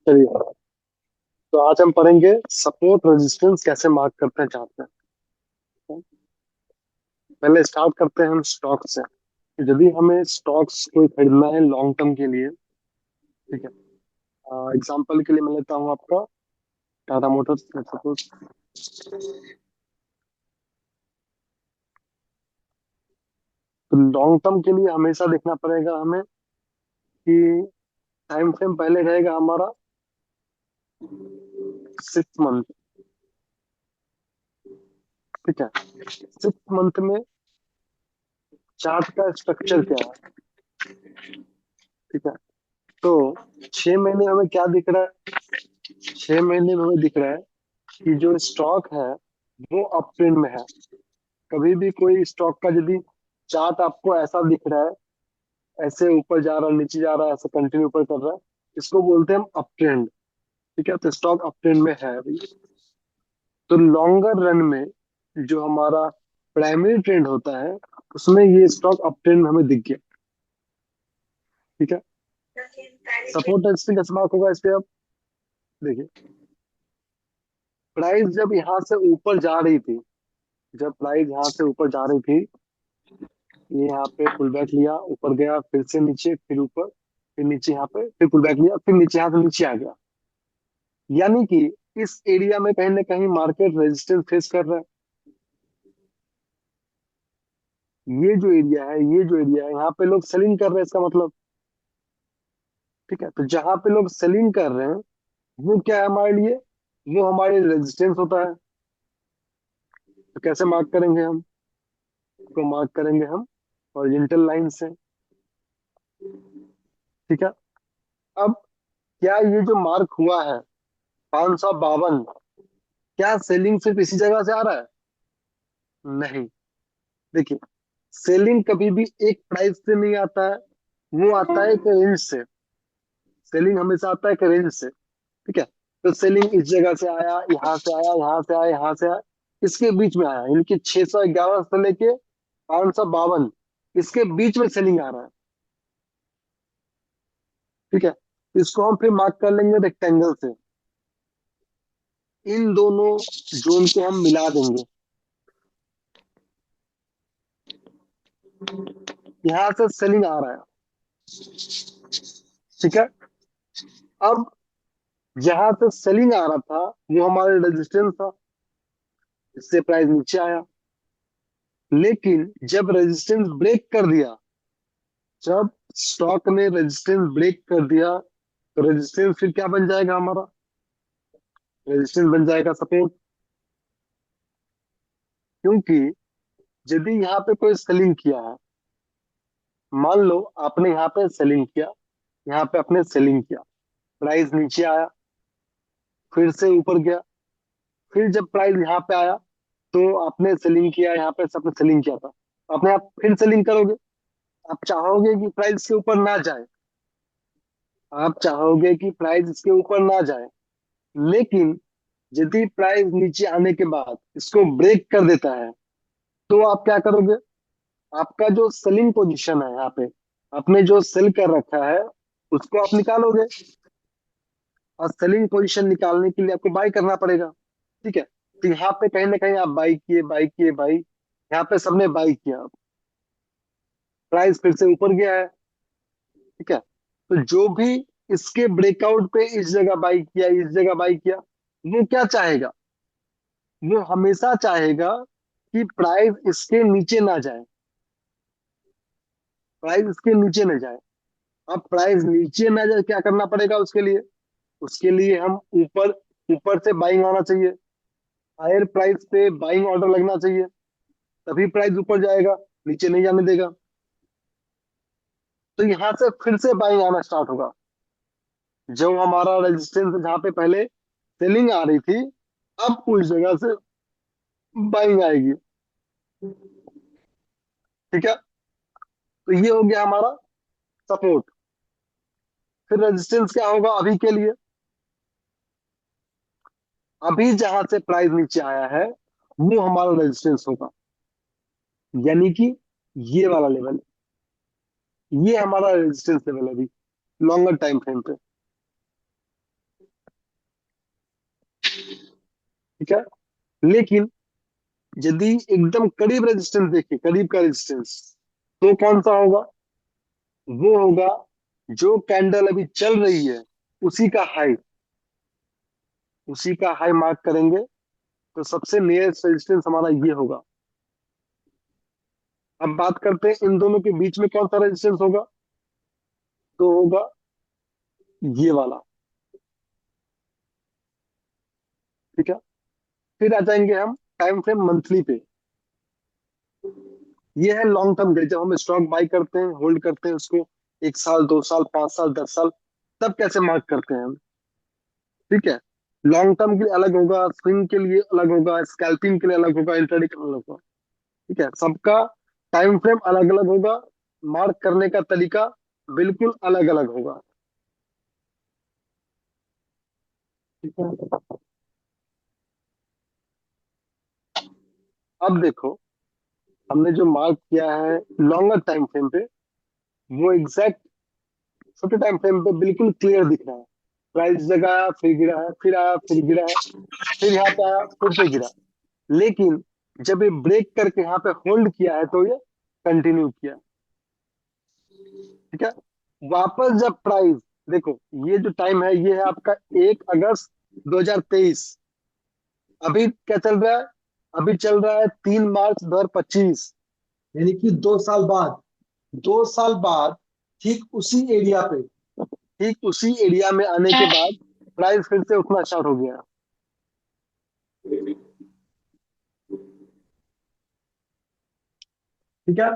चलिए, तो आज हम पढ़ेंगे सपोर्ट रेजिस्टेंस कैसे मार्क करते हैं चार्ट में। पहले स्टार्ट करते हैं हम स्टॉक से। यदि हमें स्टॉक्स कोई खरीदना है लॉन्ग टर्म के लिए, ठीक है। एग्जांपल के लिए मैं लेता हूँ आपका टाटा मोटर्स, सपोज। तो लॉन्ग टर्म के लिए हमेशा देखना पड़ेगा हमें कि टाइम फ्रेम पहले रहेगा हमारा 6 मंथ, ठीक है। 6 मंथ में चार्ट का स्ट्रक्चर क्या है, ठीक है। तो 6 महीने हमें क्या दिख रहा है? 6 महीने में हमें दिख रहा है कि जो स्टॉक है वो अप ट्रेंड में है। कभी भी कोई स्टॉक का यदि चार्ट आपको ऐसा दिख रहा है, ऐसे ऊपर जा रहा है नीचे जा रहा है, ऐसे कंटिन्यू ऊपर कर रहा है, इसको बोलते हैं हम अप ट्रेंड, ठीक है। तो स्टॉक अप ट्रेंड में है अभी। तो लॉन्गर रन में जो हमारा प्राइमरी ट्रेंड होता है उसमें ये स्टॉक अप ट्रेंड में हमें दिख गया, ठीक है। सपोर्ट टेस्टिंग का मार्क होगा इस पे। अब देखिए, प्राइस जब यहाँ से ऊपर जा रही थी, जब प्राइस यहाँ से ऊपर जा रही थी, ये यहाँ पे पुल बैक लिया, ऊपर गया, फिर से नीचे, फिर ऊपर, फिर नीचे, यहाँ पे फिर पुल बैक लिया, फिर नीचे, यहाँ से नीचे आ गया। यानी कि इस एरिया में कहीं ना कहीं मार्केट रेजिस्टेंस फेस कर रहा है। ये जो एरिया है, ये जो एरिया है, यहाँ पे लोग सेलिंग कर रहे हैं, इसका मतलब, ठीक है। तो जहां पे लोग सेलिंग कर रहे हैं वो क्या है हमारे लिए? वो हमारे रेजिस्टेंस होता है। तो कैसे मार्क करेंगे हम? इसको मार्क करेंगे हम हॉरिजॉन्टल लाइन से, ठीक है। अब क्या ये जो मार्क हुआ है 552, क्या सेलिंग सिर्फ इसी जगह से आ रहा है? नहीं। देखिए, सेलिंग कभी भी एक प्राइस से नहीं आता है, वो आता है एक रेंज से। सेलिंग हमेशा आता है एक रेंज से, ठीक है। तो सेलिंग इस जगह से आया, यहाँ से आया, यहाँ से आया, यहाँ से आया, इसके बीच में आया, यानी कि 611 से लेके 552, इसके बीच में सेलिंग आ रहा है, ठीक है। इसको हम फिर मार्क कर लेंगे रेक्टेंगल से। इन दोनों जोन को हम मिला देंगे। यहाँ से सेलिंग आ रहा है, ठीक है। अब जहां से सेलिंग आ रहा था वो हमारे रेजिस्टेंस था, इससे प्राइस नीचे आया। लेकिन जब रेजिस्टेंस ब्रेक कर दिया, जब स्टॉक ने रेजिस्टेंस ब्रेक कर दिया, तो रेजिस्टेंस फिर क्या बन जाएगा हमारा? रेजिस्टेंस बन जाएगा सपोर्ट। क्योंकि यदि यहाँ पे कोई सेलिंग किया है, मान लो आपने यहाँ पे सेलिंग किया, यहाँ पे आपने सेलिंग किया, प्राइस नीचे आया, फिर से ऊपर गया, फिर जब प्राइस यहाँ पे आया तो आपने सेलिंग किया, यहाँ पे सबने सेलिंग किया था, अपने आप फिर सेलिंग करोगे। आप चाहोगे कि प्राइस के ऊपर ना जाए, आप चाहोगे कि प्राइस इसके ऊपर ना जाए। लेकिन यदि प्राइस नीचे आने के बाद इसको ब्रेक कर देता है, तो आप क्या करोगे? आपका जो सेलिंग पोजीशन है यहाँ पे, आपने जो सेल कर रखा है उसको आप निकालोगे, और सेलिंग पोजीशन निकालने के लिए आपको बाई करना पड़ेगा, ठीक है। तो यहाँ पे कहीं ना कहीं आप बाई किए, बाई किए, बाई, यहाँ पे सबने बाई किया, प्राइस फिर से ऊपर गया है, ठीक है। तो जो भी इसके ब्रेकआउट पे इस जगह बाई किया, इस जगह बाई किया, वो क्या चाहेगा? वो हमेशा चाहेगा कि प्राइस इसके नीचे ना जाए, प्राइस इसके नीचे ना जाए। अब प्राइस नीचे ना जाए, क्या करना पड़ेगा उसके लिए? उसके लिए हम ऊपर, ऊपर से बाइंग आना चाहिए, हायर प्राइस पे बाइंग ऑर्डर लगना चाहिए, तभी प्राइस ऊपर जाएगा, नीचे नहीं जाने देगा। तो यहां से फिर से बाइंग आना स्टार्ट होगा। जो हमारा रेजिस्टेंस जहां पे पहले सेलिंग आ रही थी, अब उस जगह से बाइंग आएगी, ठीक है। तो ये हो गया हमारा सपोर्ट। फिर रेजिस्टेंस क्या होगा अभी के लिए? अभी जहां से प्राइस नीचे आया है वो हमारा रेजिस्टेंस होगा, यानी कि ये वाला लेवल, ये हमारा रेजिस्टेंस लेवल है अभी लॉन्गर टाइम फ्रेम पे। ठीक है। लेकिन यदि एकदम करीब रेजिस्टेंस देखें, करीब का रेजिस्टेंस, तो कौन सा होगा? वो होगा जो कैंडल अभी चल रही है, उसी का हाई, उसी का हाई मार्क करेंगे। तो सबसे नियरेस्ट रेजिस्टेंस हमारा ये होगा। अब बात करते हैं इन दोनों के बीच में कौन सा रेजिस्टेंस होगा। तो होगा ये वाला। ठीक है। फिर आ जाएंगे हम टाइम फ्रेम मंथली पे। ये है लॉन्ग टर्म के, जब हम स्टॉक बाई करते हैं, होल्ड करते हैं उसको 1 साल, 2 साल, 5 साल, 10 साल, तब कैसे मार्क करते हैं हम। ठीक है। लॉन्ग टर्म के लिए अलग होगा, स्विंग के लिए अलग होगा, स्कैल्पिंग के लिए अलग होगा, इंट्राडे के लिए अलग होगा। ठीक है, सबका टाइम फ्रेम अलग अलग होगा, मार्क करने का तरीका बिल्कुल अलग अलग होगा। ठीक है। अब देखो, हमने जो मार्क किया है लॉन्गर टाइम फ्रेम पे, वो एग्जैक्ट छोटे टाइम फ्रेम पे बिल्कुल क्लियर दिख रहा है। प्राइस जगह आया, फिर गिरा है, फिर आया, फिर गिरा है, फिर यहाँ पे आया, फिर से गिरा। लेकिन जब ये ब्रेक करके यहाँ पे होल्ड किया है, तो ये कंटिन्यू किया। ठीक है। वापस जब प्राइस, देखो, ये जो टाइम है ये है आपका 1 अगस्त 2023। अभी क्या चल रहा है? अभी चल रहा है 3 मार्च 2025, यानी कि 2 साल बाद। 2 साल बाद ठीक उसी एरिया पे, ठीक उसी एरिया में आने के बाद प्राइस फिर से उठना स्टार्ट हो गया। ठीक है।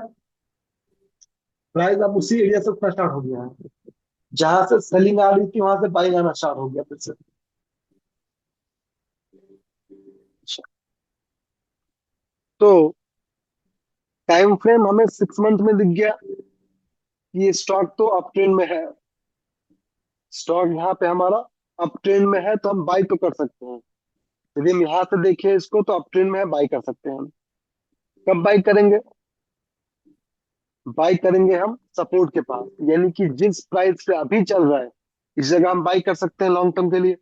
प्राइस अब उसी एरिया से उठना स्टार्ट हो गया है, जहां से सेलिंग आ रही थी वहां से बाइंग आना स्टार्ट हो गया फिर से। तो टाइम फ्रेम हमें 6 मंथ में दिख गया कि ये स्टॉक तो अप ट्रेंड में है। स्टॉक यहाँ पे हमारा अप ट्रेंड में है, तो हम बाई तो कर सकते हैं। यदि हम यहाँ से देखें इसको, तो अप ट्रेंड में है, बाई कर सकते हैं हम। कब बाई करेंगे? बाई करेंगे हम सपोर्ट के पास, यानी कि जिस प्राइस पे अभी चल रहा है, इस जगह हम बाई कर सकते हैं लॉन्ग टर्म के लिए।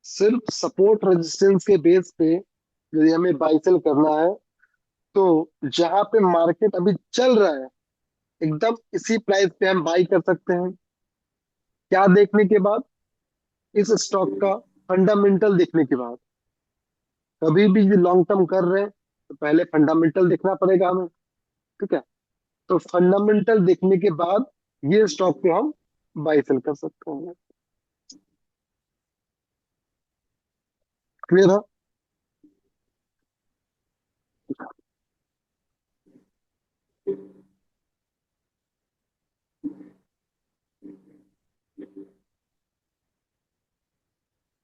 सिर्फ सपोर्ट रेजिस्टेंस के बेस पे यदि हमें बाई सेल करना है, तो जहां पे मार्केट अभी चल रहा है, एकदम इसी प्राइस पे हम बाई कर सकते हैं। क्या देखने के बाद? इस स्टॉक का फंडामेंटल देखने के बाद। कभी भी लॉन्ग टर्म कर रहे हैं, तो पहले फंडामेंटल देखना पड़ेगा हमें। ठीक है। तो फंडामेंटल देखने के बाद ये स्टॉक को हम बाई सेल कर सकते हैं। क्लियर है?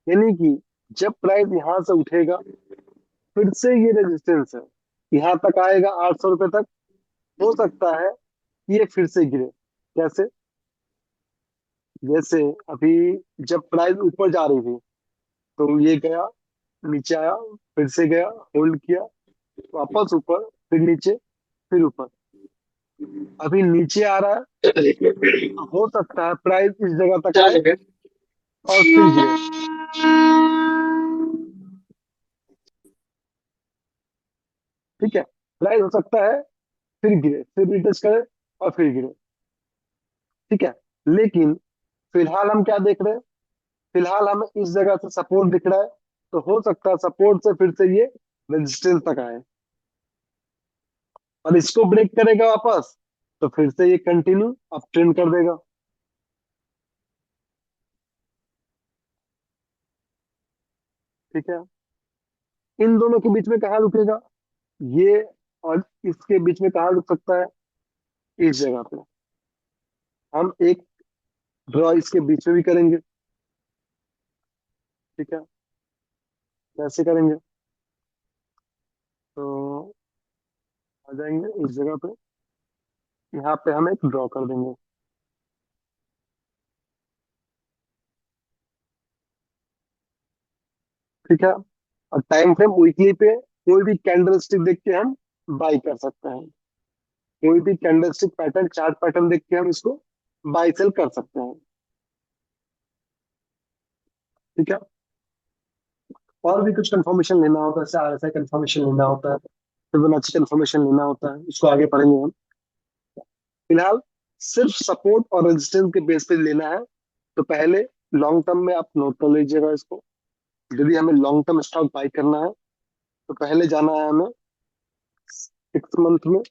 यानी कि जब प्राइस यहां से उठेगा, फिर से ये रेजिस्टेंस है, यहाँ तक आएगा 800 रुपए तक। हो सकता है कि ये फिर से गिरे। कैसे? जैसे अभी जब प्राइस ऊपर जा रही थी, तो ये गया, नीचे आया, फिर से गया, होल्ड किया, वापस ऊपर, फिर नीचे, फिर ऊपर। अभी नीचे आ रहा है, तो हो सकता है प्राइस इस जगह तक आए और फिर गिरे। ठीक है। प्राइस हो सकता है फिर गिरे, फिर रिटच करे और फिर गिरे। ठीक है। लेकिन फिलहाल हम क्या देख रहे हैं? फिलहाल हमें इस जगह से सपोर्ट दिख रहा है, तो हो सकता है सपोर्ट से फिर से ये रेजिस्टेंस तक आए, और इसको ब्रेक करेगा वापस, तो फिर से ये कंटिन्यू अप ट्रेंड कर देगा। ठीक है। इन दोनों के बीच में कहाँ रुकेगा? ये और इसके बीच में कहाँ रुक सकता है? इस जगह पे। हम एक ड्रॉ इसके बीच में भी करेंगे। ठीक है। कैसे करेंगे? तो आ जाएंगे इस जगह पे, यहाँ पे हम एक ड्रॉ कर देंगे। ठीक है। और टाइम फ्रेम वीकली पे कोई भी कैंडल स्टिक देख के हम बाई कर सकते हैं। कोई भी candle stick pattern, chart pattern देख के हम इसको बाई सेल कर सकते हैं। ठीक है। और भी कुछ कंफर्मेशन लेना होता है, जैसे आरएसआई कंफर्मेशन लेना होता है, फिबोनाची कंफर्मेशन लेना होता है, इसको आगे पढ़ेंगे हम। फिलहाल सिर्फ सपोर्ट और रेजिस्टेंस के बेस पे लेना है। तो पहले लॉन्ग टर्म में आप नोट कर लीजिएगा इसको। यदि हमें लॉन्ग टर्म स्टॉक बाई करना है तो पहले जाना है हमें 6 मंथ में,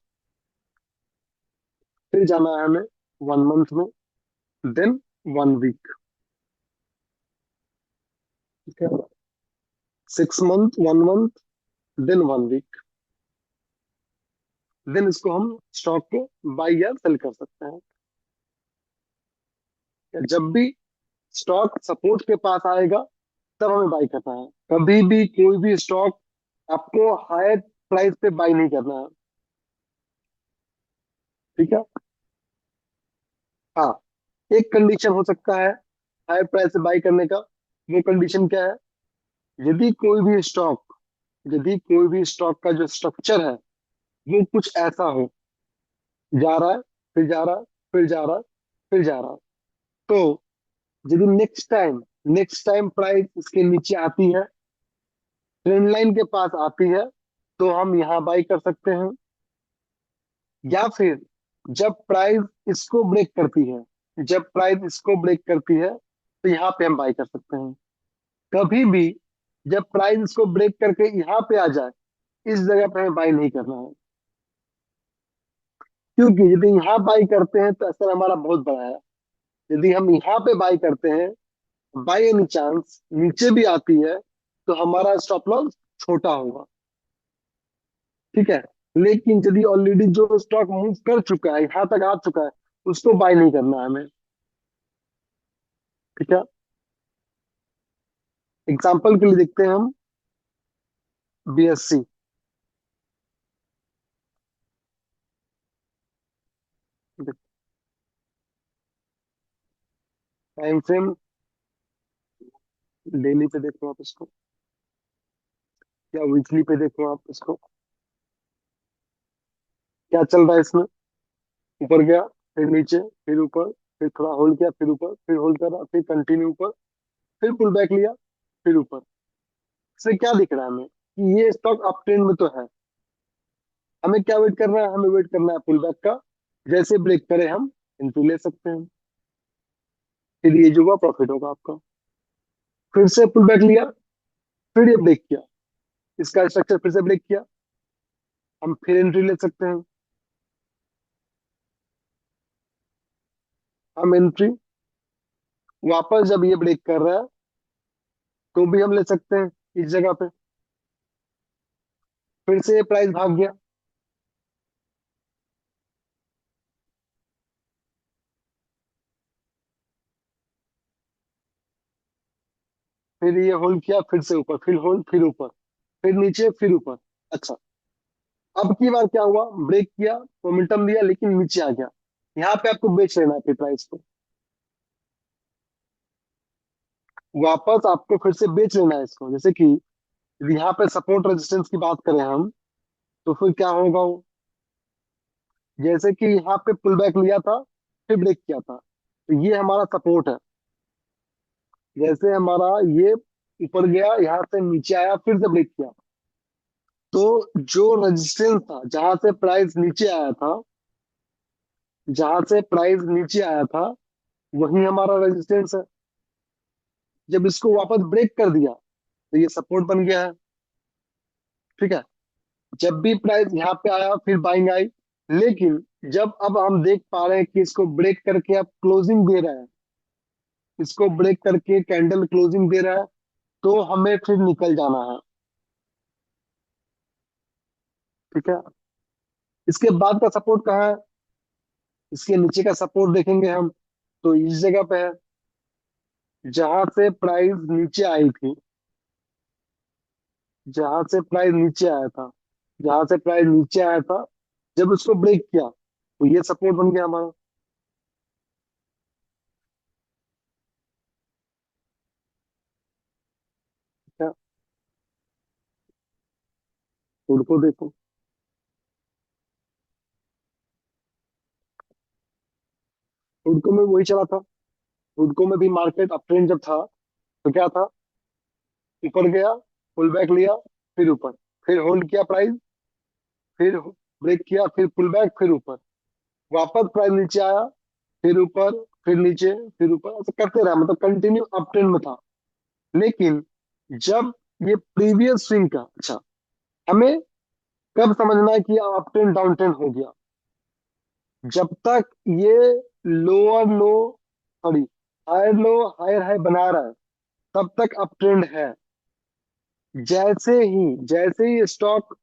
फिर जाना है हमें 1 मंथ में, देन 1 वीक। ठीक है। 6 month, 1 month, then 1 week. Then इसको हम स्टॉक को बाई या सेल कर सकते हैं। जब भी स्टॉक सपोर्ट के पास आएगा तब हमें बाई करना है। कभी भी कोई भी स्टॉक आपको हायर प्राइस पे बाई नहीं करना है। ठीक है। हाँ, एक कंडीशन हो सकता है हायर प्राइस से बाई करने का। वो कंडीशन क्या है? यदि कोई भी स्टॉक यदि कोई भी स्टॉक का जो स्ट्रक्चर है वो कुछ ऐसा हो, जा रहा है, फिर जा रहा है, फिर जा रहा है, फिर जा रहा है, तो यदि नेक्स्ट टाइम प्राइस इसके नीचे आती है, ट्रेंड लाइन के पास आती है, तो हम यहाँ बाई कर सकते हैं। या फिर जब प्राइस इसको ब्रेक करती है जब प्राइस इसको ब्रेक करती है तो यहाँ पे हम बाई कर सकते हैं। कभी भी जब प्राइस इसको ब्रेक करके यहाँ पे आ जाए, इस जगह पे हमें बाई नहीं करना है। क्योंकि यदि यहाँ बाई करते हैं तो असर हमारा बहुत बड़ा है। यदि हम यहाँ पे बाई करते हैं, बाई एनी चांस नीचे भी आती है, तो हमारा स्टॉप लॉस छोटा होगा। ठीक है। लेकिन यदि ऑलरेडी जो स्टॉक मूव कर चुका है, यहाँ तक आ चुका है, उसको बाय नहीं करना है हमें। ठीक है। एग्जाम्पल के लिए देखते हैं हम बीएससी। टाइम फ्रेम डेली पे देखो आप इसको, या वीकली पे देखो आप इसको। क्या चल रहा है इसमें? ऊपर गया, फिर नीचे, फिर ऊपर, फिर थोड़ा होल्ड किया, फिर ऊपर, फिर होल्ड करा, फिर कंटिन्यू ऊपर, फिर पुल बैक लिया, फिर ऊपर। इससे क्या दिख रहा है हमें कि ये स्टॉक अप ट्रेंड में तो है। हमें क्या वेट करना है? हमें वेट करना है पुल बैक का। जैसे ब्रेक करे हम एंट्री ले सकते हैं। फिर ये जो हुआ प्रॉफिट होगा आपका। फिर से पुल बैक लिया, फिर ये ब्रेक किया, इसका स्ट्रक्चर फिर से ब्रेक किया, हम फिर एंट्री ले सकते हैं। हम एंट्री वापस जब ये ब्रेक कर रहा है तो भी हम ले सकते हैं इस जगह पे। फिर से ये प्राइस भाग गया, फिर ये होल्ड किया, फिर से ऊपर, फिर होल्ड, फिर ऊपर, फिर नीचे, फिर ऊपर। अच्छा, अब की बार क्या हुआ? ब्रेक किया, मोमेंटम दिया, लेकिन नीचे आ गया। यहाँ पे आपको बेच लेना है फिर प्राइस को। वापस आपको फिर से बेच लेना है इसको। जैसे कि यदि यहाँ पे सपोर्ट रेजिस्टेंस की बात करें हम, तो फिर क्या होगा वो? जैसे कि यहाँ पे पुल बैक लिया था, फिर ब्रेक किया था, तो ये हमारा सपोर्ट है। जैसे हमारा ये ऊपर गया, यहाँ से नीचे आया, फिर से ब्रेक किया, तो जो रेजिस्टेंस था, जहां से प्राइस नीचे आया था, वही हमारा रेजिस्टेंस है। जब इसको वापस ब्रेक कर दिया तो ये सपोर्ट बन गया है। ठीक है। जब भी प्राइस यहाँ पे आया फिर बाइंग आई, लेकिन जब अब हम देख पा रहे हैं कि इसको ब्रेक करके अब क्लोजिंग दे रहा है, इसको ब्रेक करके कैंडल क्लोजिंग दे रहा है, तो हमें फिर निकल जाना है। ठीक है। इसके बाद का सपोर्ट कहाँ है? इसके नीचे का सपोर्ट देखेंगे हम, तो इस जगह पे है, जहां से प्राइस नीचे आई थी, जहां से प्राइस नीचे आया था जहां से प्राइस नीचे आया था, जब उसको ब्रेक किया तो ये सपोर्ट बन गया हमारा। ठीक है। फूड को देखो, फूड को में वही चला था। फूड को में भी मार्केट अप ट्रेंड जब था तो क्या था? ऊपर गया, पुल बैक लिया, फिर ऊपर, फिर होल्ड किया प्राइस, फिर ब्रेक किया, फिर पुल बैक, फिर ऊपर, वापस प्राइस नीचे आया, फिर ऊपर, फिर नीचे, फिर ऊपर, ऐसा करते रहा, मतलब कंटिन्यू अप ट्रेंड में था। लेकिन जब ये प्रीवियस स्विंग का, अच्छा, हमें कब समझना है कि अप ट्रेंड डाउन ट्रेंड हो गया? जब तक ये lower low, sorry, higher low higher high बना रहा है, तब तक अप ट्रेंड है। जैसे ही स्टॉक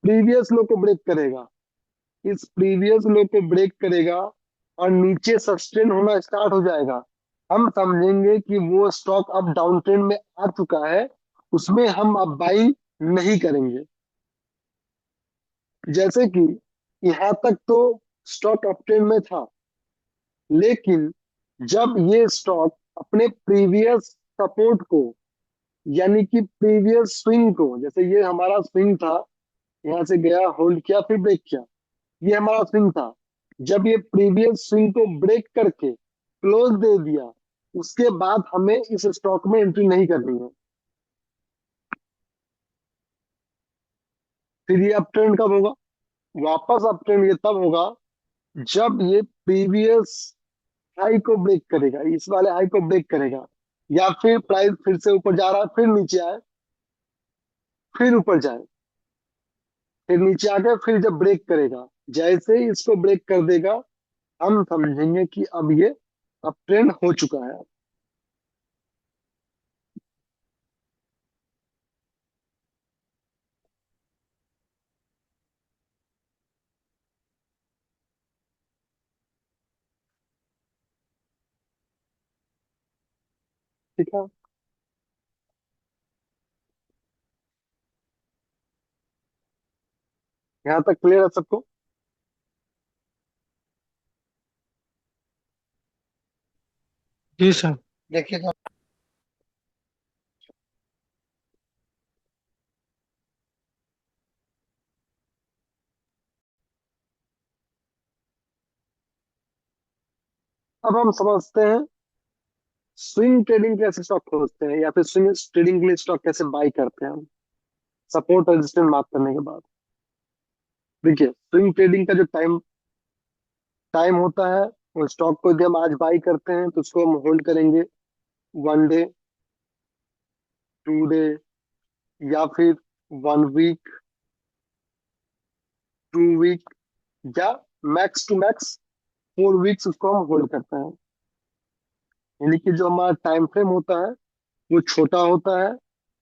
प्रीवियस लो को ब्रेक करेगा, इस प्रीवियस लो को ब्रेक करेगा और नीचे सस्टेन होना स्टार्ट हो जाएगा, हम समझेंगे कि वो स्टॉक अब डाउन ट्रेंड में आ चुका है, उसमें हम अब बाई नहीं करेंगे। जैसे कि यहाँ तक तो स्टॉक अप ट्रेंड में था, लेकिन जब ये स्टॉक अपने प्रीवियस सपोर्ट को, यानी कि प्रीवियस स्विंग को, जैसे ये हमारा स्विंग था, यहाँ से गया, होल्ड किया, फिर ब्रेक किया, ये हमारा स्विंग था, जब ये प्रीवियस स्विंग को ब्रेक करके क्लोज दे दिया, उसके बाद हमें इस स्टॉक में एंट्री नहीं करनी है। फिर ये अप ट्रेंड कब होगा? वापस अप ट्रेंड ये तब होगा जब ये प्रीवियस हाई को ब्रेक करेगा, इस वाले हाई को ब्रेक करेगा, या फिर प्राइस फिर से ऊपर जा रहा है, फिर नीचे आए, फिर ऊपर जाए, फिर नीचे आके फिर जब ब्रेक करेगा, जैसे ही इसको ब्रेक कर देगा, हम समझेंगे कि अब ये अप ट्रेंड हो चुका है। ठीक है, यहाँ तक क्लियर है सबको? जी सर। देखिएगा, अब हम समझते हैं स्विंग ट्रेडिंग कैसे स्टॉक खोजते हैं, या फिर स्विंग ट्रेडिंग के लिए स्टॉक कैसे बाई करते हैं हम, सपोर्ट रेजिस्टेंस मार्क करने के बाद। देखिए, स्विंग ट्रेडिंग का जो टाइम टाइम होता है, वो स्टॉक को यदि हम आज बाई करते हैं तो उसको हम होल्ड करेंगे 1 डे, 2 डे, या फिर 1 वीक, 2 वीक, या मैक्स टू मैक्स 4 वीक्स उसको हम होल्ड करते हैं। यानी कि जो हमारा टाइम फ्रेम होता है वो छोटा होता है,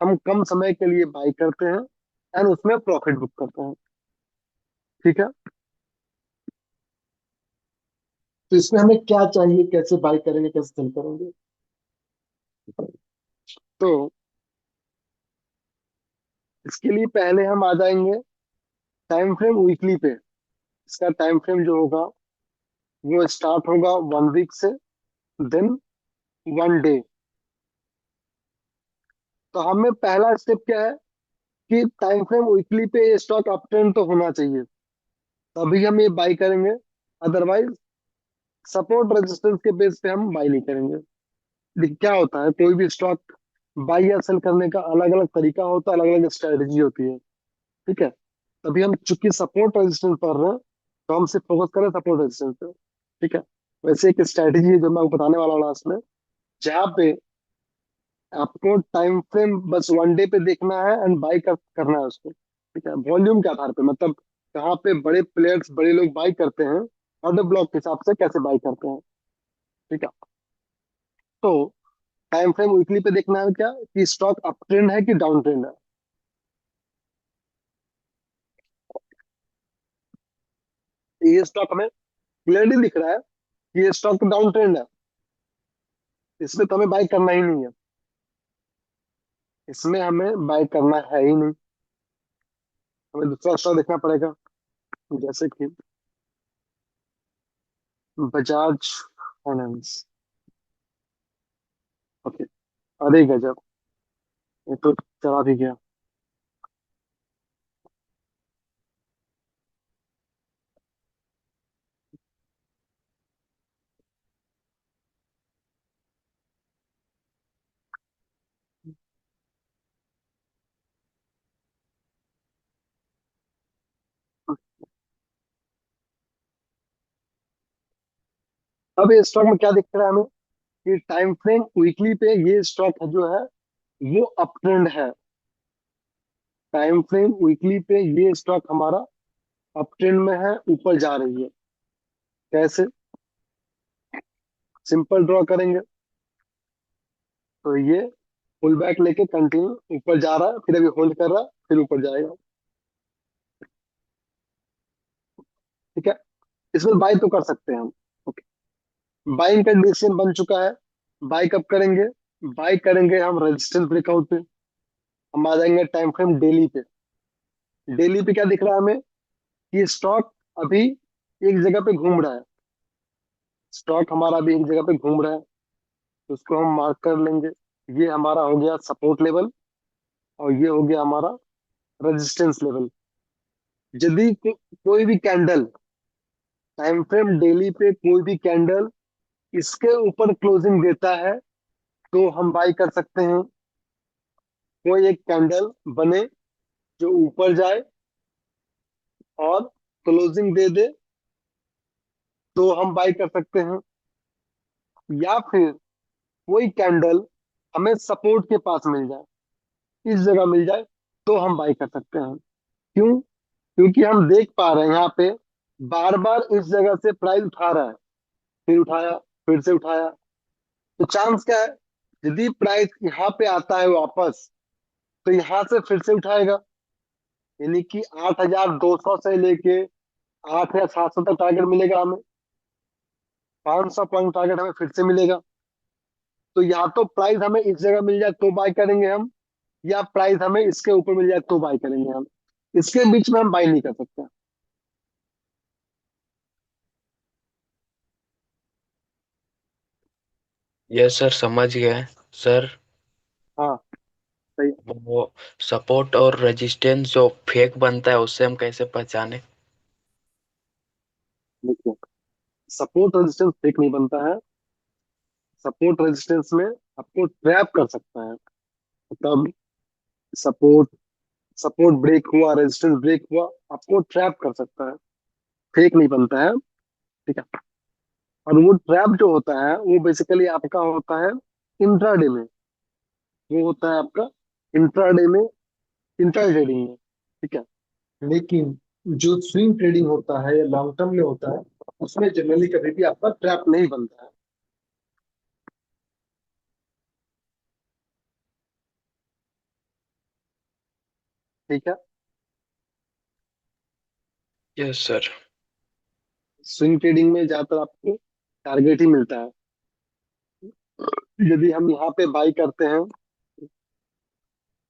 हम कम समय के लिए बाई करते हैं एंड उसमें प्रॉफिट बुक करते हैं। ठीक है, तो इसमें हमें क्या चाहिए, कैसे बाई करेंगे, कैसे सेल करेंगे? तो इसके लिए पहले हम आ जाएंगे टाइम फ्रेम वीकली पे। इसका टाइम फ्रेम जो होगा वो स्टार्ट होगा 1 वीक से, देन 1 डे। तो हमें पहला स्टेप क्या है कि टाइम फ्रेम वीकली पे ये स्टॉक अप ट्रेंड तो होना चाहिए, तभी हम ये बाई करेंगे, अदरवाइज सपोर्ट रेजिस्टेंस के बेस पे हम बाई नहीं करेंगे। देखिए क्या होता है, कोई भी स्टॉक बाई या सेल करने का अलग अलग तरीका होता है, अलग अलग स्ट्रेटेजी होती है। ठीक है, तभी हम चूंकि सपोर्ट रेजिस्टेंस पढ़ रहे हैं, तो हम सिर्फ फोकस करें सपोर्ट रेजिस्टेंस पे। ठीक है, वैसे एक स्ट्रेटेजी है जो मैं आपको बताने वाला हूँ लास्ट में, जहाँ पे आपको टाइम फ्रेम बस 1 डे पे देखना है एंड करना है उसको। ठीक है, वॉल्यूम के आधार पे, मतलब कहाँ पे बड़े प्लेयर्स, बड़े लोग बाई करते हैं, ऑर्डर ब्लॉक के हिसाब से कैसे बाई करते हैं। ठीक है, तो टाइम फ्रेम वीकली पे देखना है क्या कि स्टॉक अप ट्रेंड है कि डाउन ट्रेंड है। ये स्टॉक हमें क्लियरली दिख रहा है कि ये स्टॉक डाउन ट्रेंड है, इसमें तो हमें बाई करना ही नहीं है, इसमें हमें बाय करना है ही नहीं, हमें दूसरा स्टॉक देखना पड़ेगा, जैसे कि बजाज फाइनेंस। ओके, अरे गजब, ये तो चला भी गया। अब ये स्टॉक में क्या दिख रहा है हमें कि टाइम फ्रेम वीकली पे ये स्टॉक जो है वो अप ट्रेंड है। टाइम फ्रेम वीकली पे ये स्टॉक हमारा अप ट्रेंड में है, ऊपर जा रही है। कैसे? सिंपल ड्रॉ करेंगे तो ये पुल बैक लेके कंटिन्यू ऊपर जा रहा है, फिर अभी होल्ड कर रहा है, फिर ऊपर जाएगा। ठीक है, इसमें बाई तो कर सकते हैं हम। ओके, बाइंग का डिसीजन बन चुका है। बाई कब करेंगे? बाई करेंगे हम रेजिस्टेंस ब्रेकआउट पे। हम आ जाएंगे टाइम फ्रेम डेली पे। डेली पे क्या दिख रहा है हमें कि स्टॉक अभी एक जगह पे घूम रहा है। स्टॉक हमारा अभी एक जगह पे घूम रहा है, तो उसको हम मार्क कर लेंगे। ये हमारा हो गया सपोर्ट लेवल, और ये हो गया हमारा रेजिस्टेंस लेवल। यदि कोई भी कैंडल टाइम फ्रेम डेली पे, कोई भी कैंडल इसके ऊपर क्लोजिंग देता है तो हम बाई कर सकते हैं। कोई एक कैंडल बने जो ऊपर जाए और क्लोजिंग दे दे तो हम बाई कर सकते हैं। या फिर कोई कैंडल हमें सपोर्ट के पास मिल जाए, इस जगह मिल जाए, तो हम बाई कर सकते हैं। क्यों? क्योंकि हम देख पा रहे हैं यहाँ पे बार बार इस जगह से प्राइस उठा रहा है, फिर उठाया, फिर से उठाया। तो चांस क्या है, यदि प्राइस यहाँ पे आता है वापस, तो यहाँ से फिर से उठाएगा। यानी कि 8,200 से लेके 8,700 तक टारगेट मिलेगा हमें। 500 पॉइंट टारगेट हमें फिर से मिलेगा। तो या तो प्राइस हमें इस जगह मिल जाए तो बाय करेंगे हम, या प्राइस हमें इसके ऊपर मिल जाए तो बाय करेंगे हम। इसके बीच में हम बाय नहीं कर सकते। यस सर, समझ गया है सर। हाँ, सही। वो सपोर्ट और रेजिस्टेंस जो फेक बनता है उससे हम कैसे पहचाने? देखिए, सपोर्ट रेजिस्टेंस फेक नहीं बनता है। सपोर्ट रेजिस्टेंस में आपको ट्रैप कर सकता है। मतलब सपोर्ट सपोर्ट ब्रेक हुआ, रेजिस्टेंस ब्रेक हुआ, आपको ट्रैप कर सकता है, फेक नहीं बनता है। ठीक है। और वो ट्रैप जो होता है वो बेसिकली आपका होता है इंट्राडे में। वो होता है आपका इंट्राडे में, इंट्रा ट्रेडिंग में। ठीक है। लेकिन जो स्विंग ट्रेडिंग होता है या लॉन्ग टर्म में होता है, उसमें जनरली कभी भी आपका ट्रैप नहीं बनता है। ठीक है। Yes sir. स्विंग ट्रेडिंग में ज्यादातर आपको टारगेट ही मिलता है। यदि हम यहाँ पे बाई करते हैं,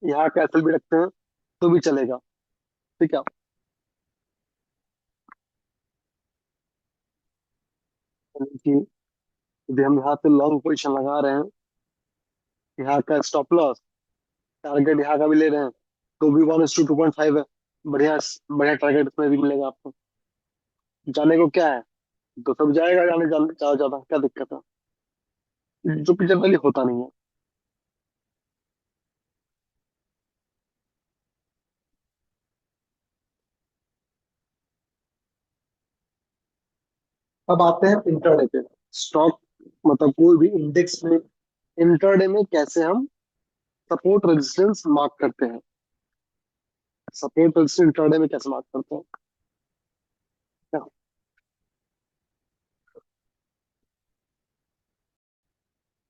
यहाँ कैसल भी रखते हैं, तो भी चलेगा। ठीक है। यानी कि यदि हम यहाँ पे लॉन्ग पोजीशन लगा रहे हैं, यहाँ का स्टॉप लॉस, टारगेट यहाँ का भी ले रहे हैं, तो भी 1:2.5 है। बढ़िया, बढ़िया टारगेट इसमें भी मिलेगा आपको। जाने को क्या है, तो सब जाएगा, ज्यादा ज्यादा क्या दिक्कत है, जो कि जनरली होता नहीं है। अब आते हैं इंटरडे पे। स्टॉक मतलब कोई भी इंडेक्स में इंटरडे में कैसे हम सपोर्ट रेजिस्टेंस मार्क करते हैं। सपोर्ट रेजिस्टेंस इंटरडे में कैसे मार्क करते हैं? क्या?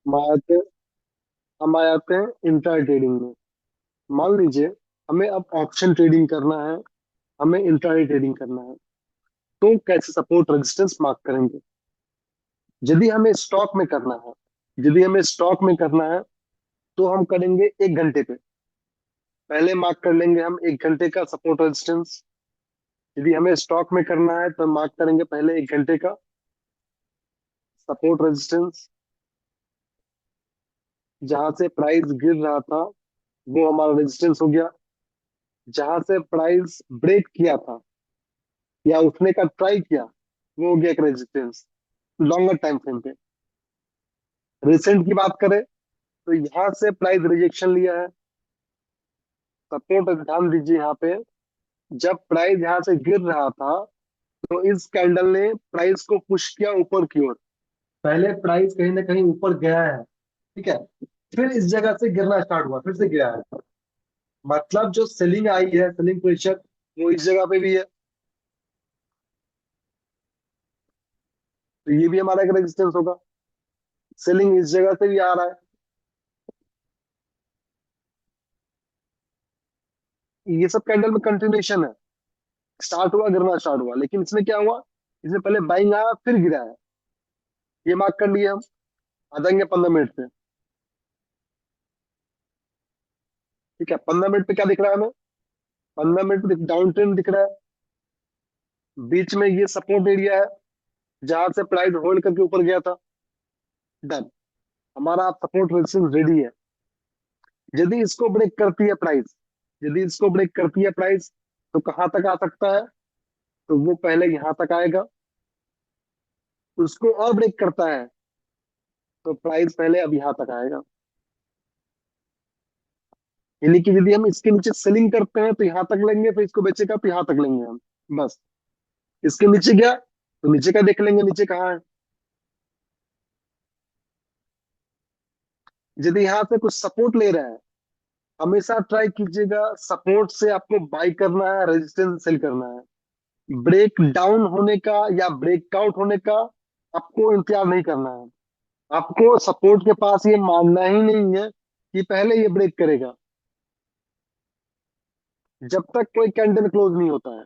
हम आ जाते हम आ जाते हैं इंटर ट्रेडिंग में। मान लीजिए हमें अब ऑप्शन ट्रेडिंग करना है, हमें इंट्राडे ट्रेडिंग करना है, तो कैसे सपोर्ट रेजिस्टेंस मार्क करेंगे? यदि हमें स्टॉक में करना है, यदि हमें स्टॉक में करना है, तो हम करेंगे 1 घंटे पे। पहले मार्क कर लेंगे हम 1 घंटे का सपोर्ट रेजिस्टेंस। यदि हमें स्टॉक में करना है तो मार्क करेंगे पहले 1 घंटे का सपोर्ट रेजिस्टेंस। जहां से प्राइस गिर रहा था वो हमारा रेजिस्टेंस हो गया। जहां से प्राइस ब्रेक किया था या उठने का ट्राई किया, वो हो गया एक रेजिस्टेंस लॉन्गर टाइम फ्रेम पे। रिसेंट की बात करें तो यहाँ से प्राइस रिजेक्शन लिया है। सपोर्ट ध्यान दीजिए यहाँ पे, जब प्राइस यहाँ से गिर रहा था तो इस कैंडल ने प्राइस को पुश किया ऊपर की ओर। पहले प्राइस कहीं ना कहीं ऊपर गया है, ठीक है, फिर इस जगह से गिरना स्टार्ट हुआ, फिर से गिरा है, मतलब जो सेलिंग आई है, सेलिंग पोजीशन, वो इस जगह पे भी है। तो ये भी हमारा एक रेजिस्टेंस होगा। सेलिंग इस जगह से भी आ रहा है, ये सब कैंडल में कंटिन्यूएशन है। स्टार्ट हुआ, गिरना स्टार्ट हुआ, लेकिन इसमें क्या हुआ, इसमें पहले बाइंग आया फिर गिरा है। ये मार्क कर लिया हम। आ जाएंगे 15 मिनट पे। ठीक है, 15 मिनट पे क्या दिख रहा है हमें? 15 मिनट पे डाउन ट्रेंड दिख रहा है। बीच में ये सपोर्ट एरिया है, जहां से प्राइस होल्ड करके ऊपर गया था। डन। हमारा सपोर्ट रेजिस्टेंस रेडी है। यदि इसको ब्रेक करती है प्राइस, यदि इसको ब्रेक करती है प्राइस, तो कहां तक आ सकता है? तो वो पहले यहां तक आएगा। उसको और ब्रेक करता है, तो प्राइस पहले अब यहां तक आएगा। यानी कि यदि हम इसके नीचे सेलिंग करते हैं तो यहां तक लेंगे, फिर इसको बेचेगा तो यहां तक लेंगे हम। बस। इसके नीचे गया तो नीचे का देख लेंगे, नीचे कहाँ है। यदि यहाँ से कुछ सपोर्ट ले रहा है, हमेशा ट्राई कीजिएगा सपोर्ट से आपको बाई करना है, रेजिस्टेंस सेल करना है। ब्रेक डाउन होने का या ब्रेकआउट होने का आपको इंतजार नहीं करना है। आपको सपोर्ट के पास ये मानना ही नहीं है कि पहले ये ब्रेक करेगा, जब तक कोई कैंडल क्लोज नहीं होता है।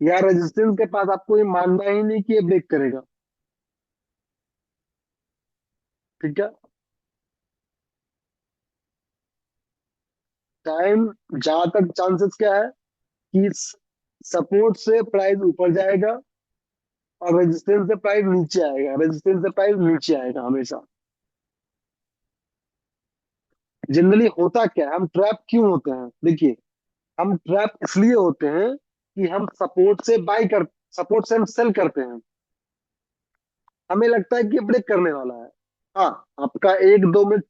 या रेजिस्टेंस के पास आपको ये मानना ही नहीं कि ये ब्रेक करेगा। ठीक है। टाइम, जहां तक चांसेस क्या है कि सपोर्ट से प्राइस ऊपर जाएगा और रेजिस्टेंस से प्राइस नीचे आएगा, रेजिस्टेंस से प्राइस नीचे आएगा हमेशा। जनरली होता क्या है, हम ट्रैप क्यों होते हैं? देखिए, हम ट्रैप इसलिए होते हैं कि हम सपोर्ट से बाई कर, सपोर्ट से हम सेल करते हैं। हमें लगता है कि ब्रेक करने वाला है। हाँ, आपका 1-2 मिनट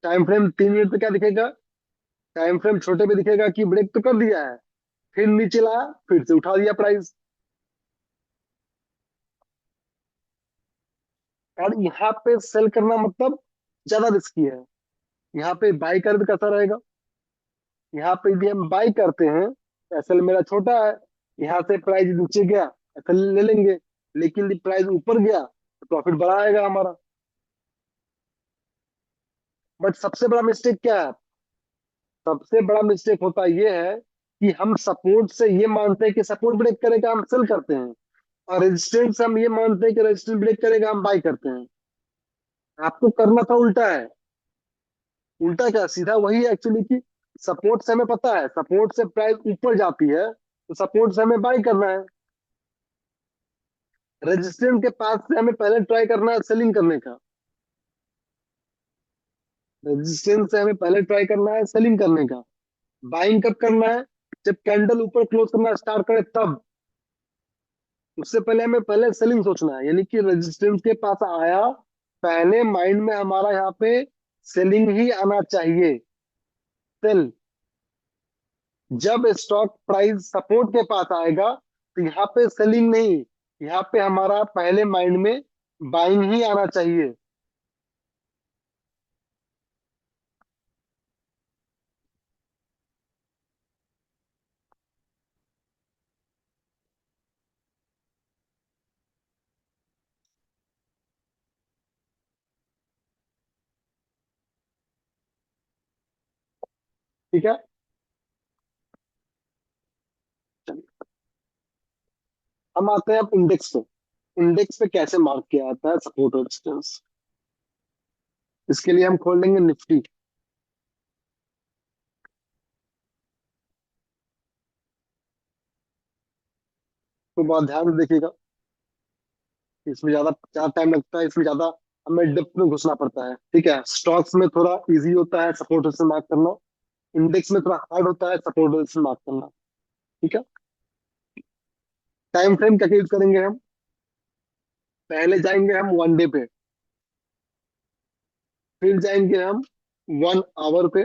टाइम फ्रेम, 3 मिनट पे क्या दिखेगा? टाइम फ्रेम छोटे पे दिखेगा कि ब्रेक तो कर दिया है, फिर नीचे लाया, फिर से उठा दिया प्राइस। और यहाँ पे सेल करना मतलब ज्यादा रिस्की है। यहाँ पे बाई कर भी कैसा रहेगा? यहाँ पे यदि हम बाई करते हैं, एसएल मेरा छोटा है, यहाँ से प्राइस नीचे गया, एसएल ले लेंगे। लेकिन यदि प्राइस ऊपर गया तो प्रॉफिट बढ़ा आएगा हमारा। बट सबसे बड़ा मिस्टेक क्या है? सबसे बड़ा मिस्टेक होता यह है कि हम सपोर्ट से ये मानते हैं कि सपोर्ट ब्रेक करेगा, हम सेल करते हैं। और रेजिस्टेंस से हम ये मानते हैं कि रेजिस्टेंस ब्रेक करेगा, हम बाई करते हैं। आपको करना था उल्टा है। उल्टा क्या, सीधा वही है एक्चुअली कि सपोर्ट से हमें पता है, सपोर्ट से प्राइस ऊपर जाती है तो सपोर्ट से हमें बाई करना है। रेजिस्टेंस के पास से हमें पहले ट्राई करना है सेलिंग करने का। रेजिस्टेंस से हमें पहले ट्राई करना है सेलिंग करने का। बाइंग कब करना है? जब कैंडल ऊपर क्लोज करना स्टार्ट करे तब। उससे पहले हमें पहले सेलिंग सोचना है, यानी कि रेजिस्टेंस के पास आया, पहले माइंड में हमारा यहाँ पे सेलिंग ही आना चाहिए। सेल। जब स्टॉक प्राइस सपोर्ट के पास आएगा तो यहाँ पे सेलिंग नहीं, यहाँ पे हमारा पहले माइंड में बाइंग ही आना चाहिए। ठीक है। चलिए, हम आते हैं अब इंडेक्स पे। इंडेक्स पे कैसे मार्क किया जाता है सपोर्ट और रेजिस्टेंस? इसके लिए हम खोल लेंगे निफ्टी। तो बहुत ध्यान से देखिएगा, इसमें ज्यादा ज्यादा टाइम लगता है, इसमें ज्यादा हमें डेप्थ में घुसना पड़ता है। ठीक है, स्टॉक्स में थोड़ा इजी होता है सपोर्ट रेजिस्टेंस मार्क करना, इंडेक्स में थोड़ा हार्ड होता है सपोर्ट रेजिस्टेंस मार्क करना। ठीक है। टाइम फ्रेम क्या यूज करेंगे हम? पहले जाएंगे हम 1 डे पे, फिर जाएंगे हम 1 आवर पे,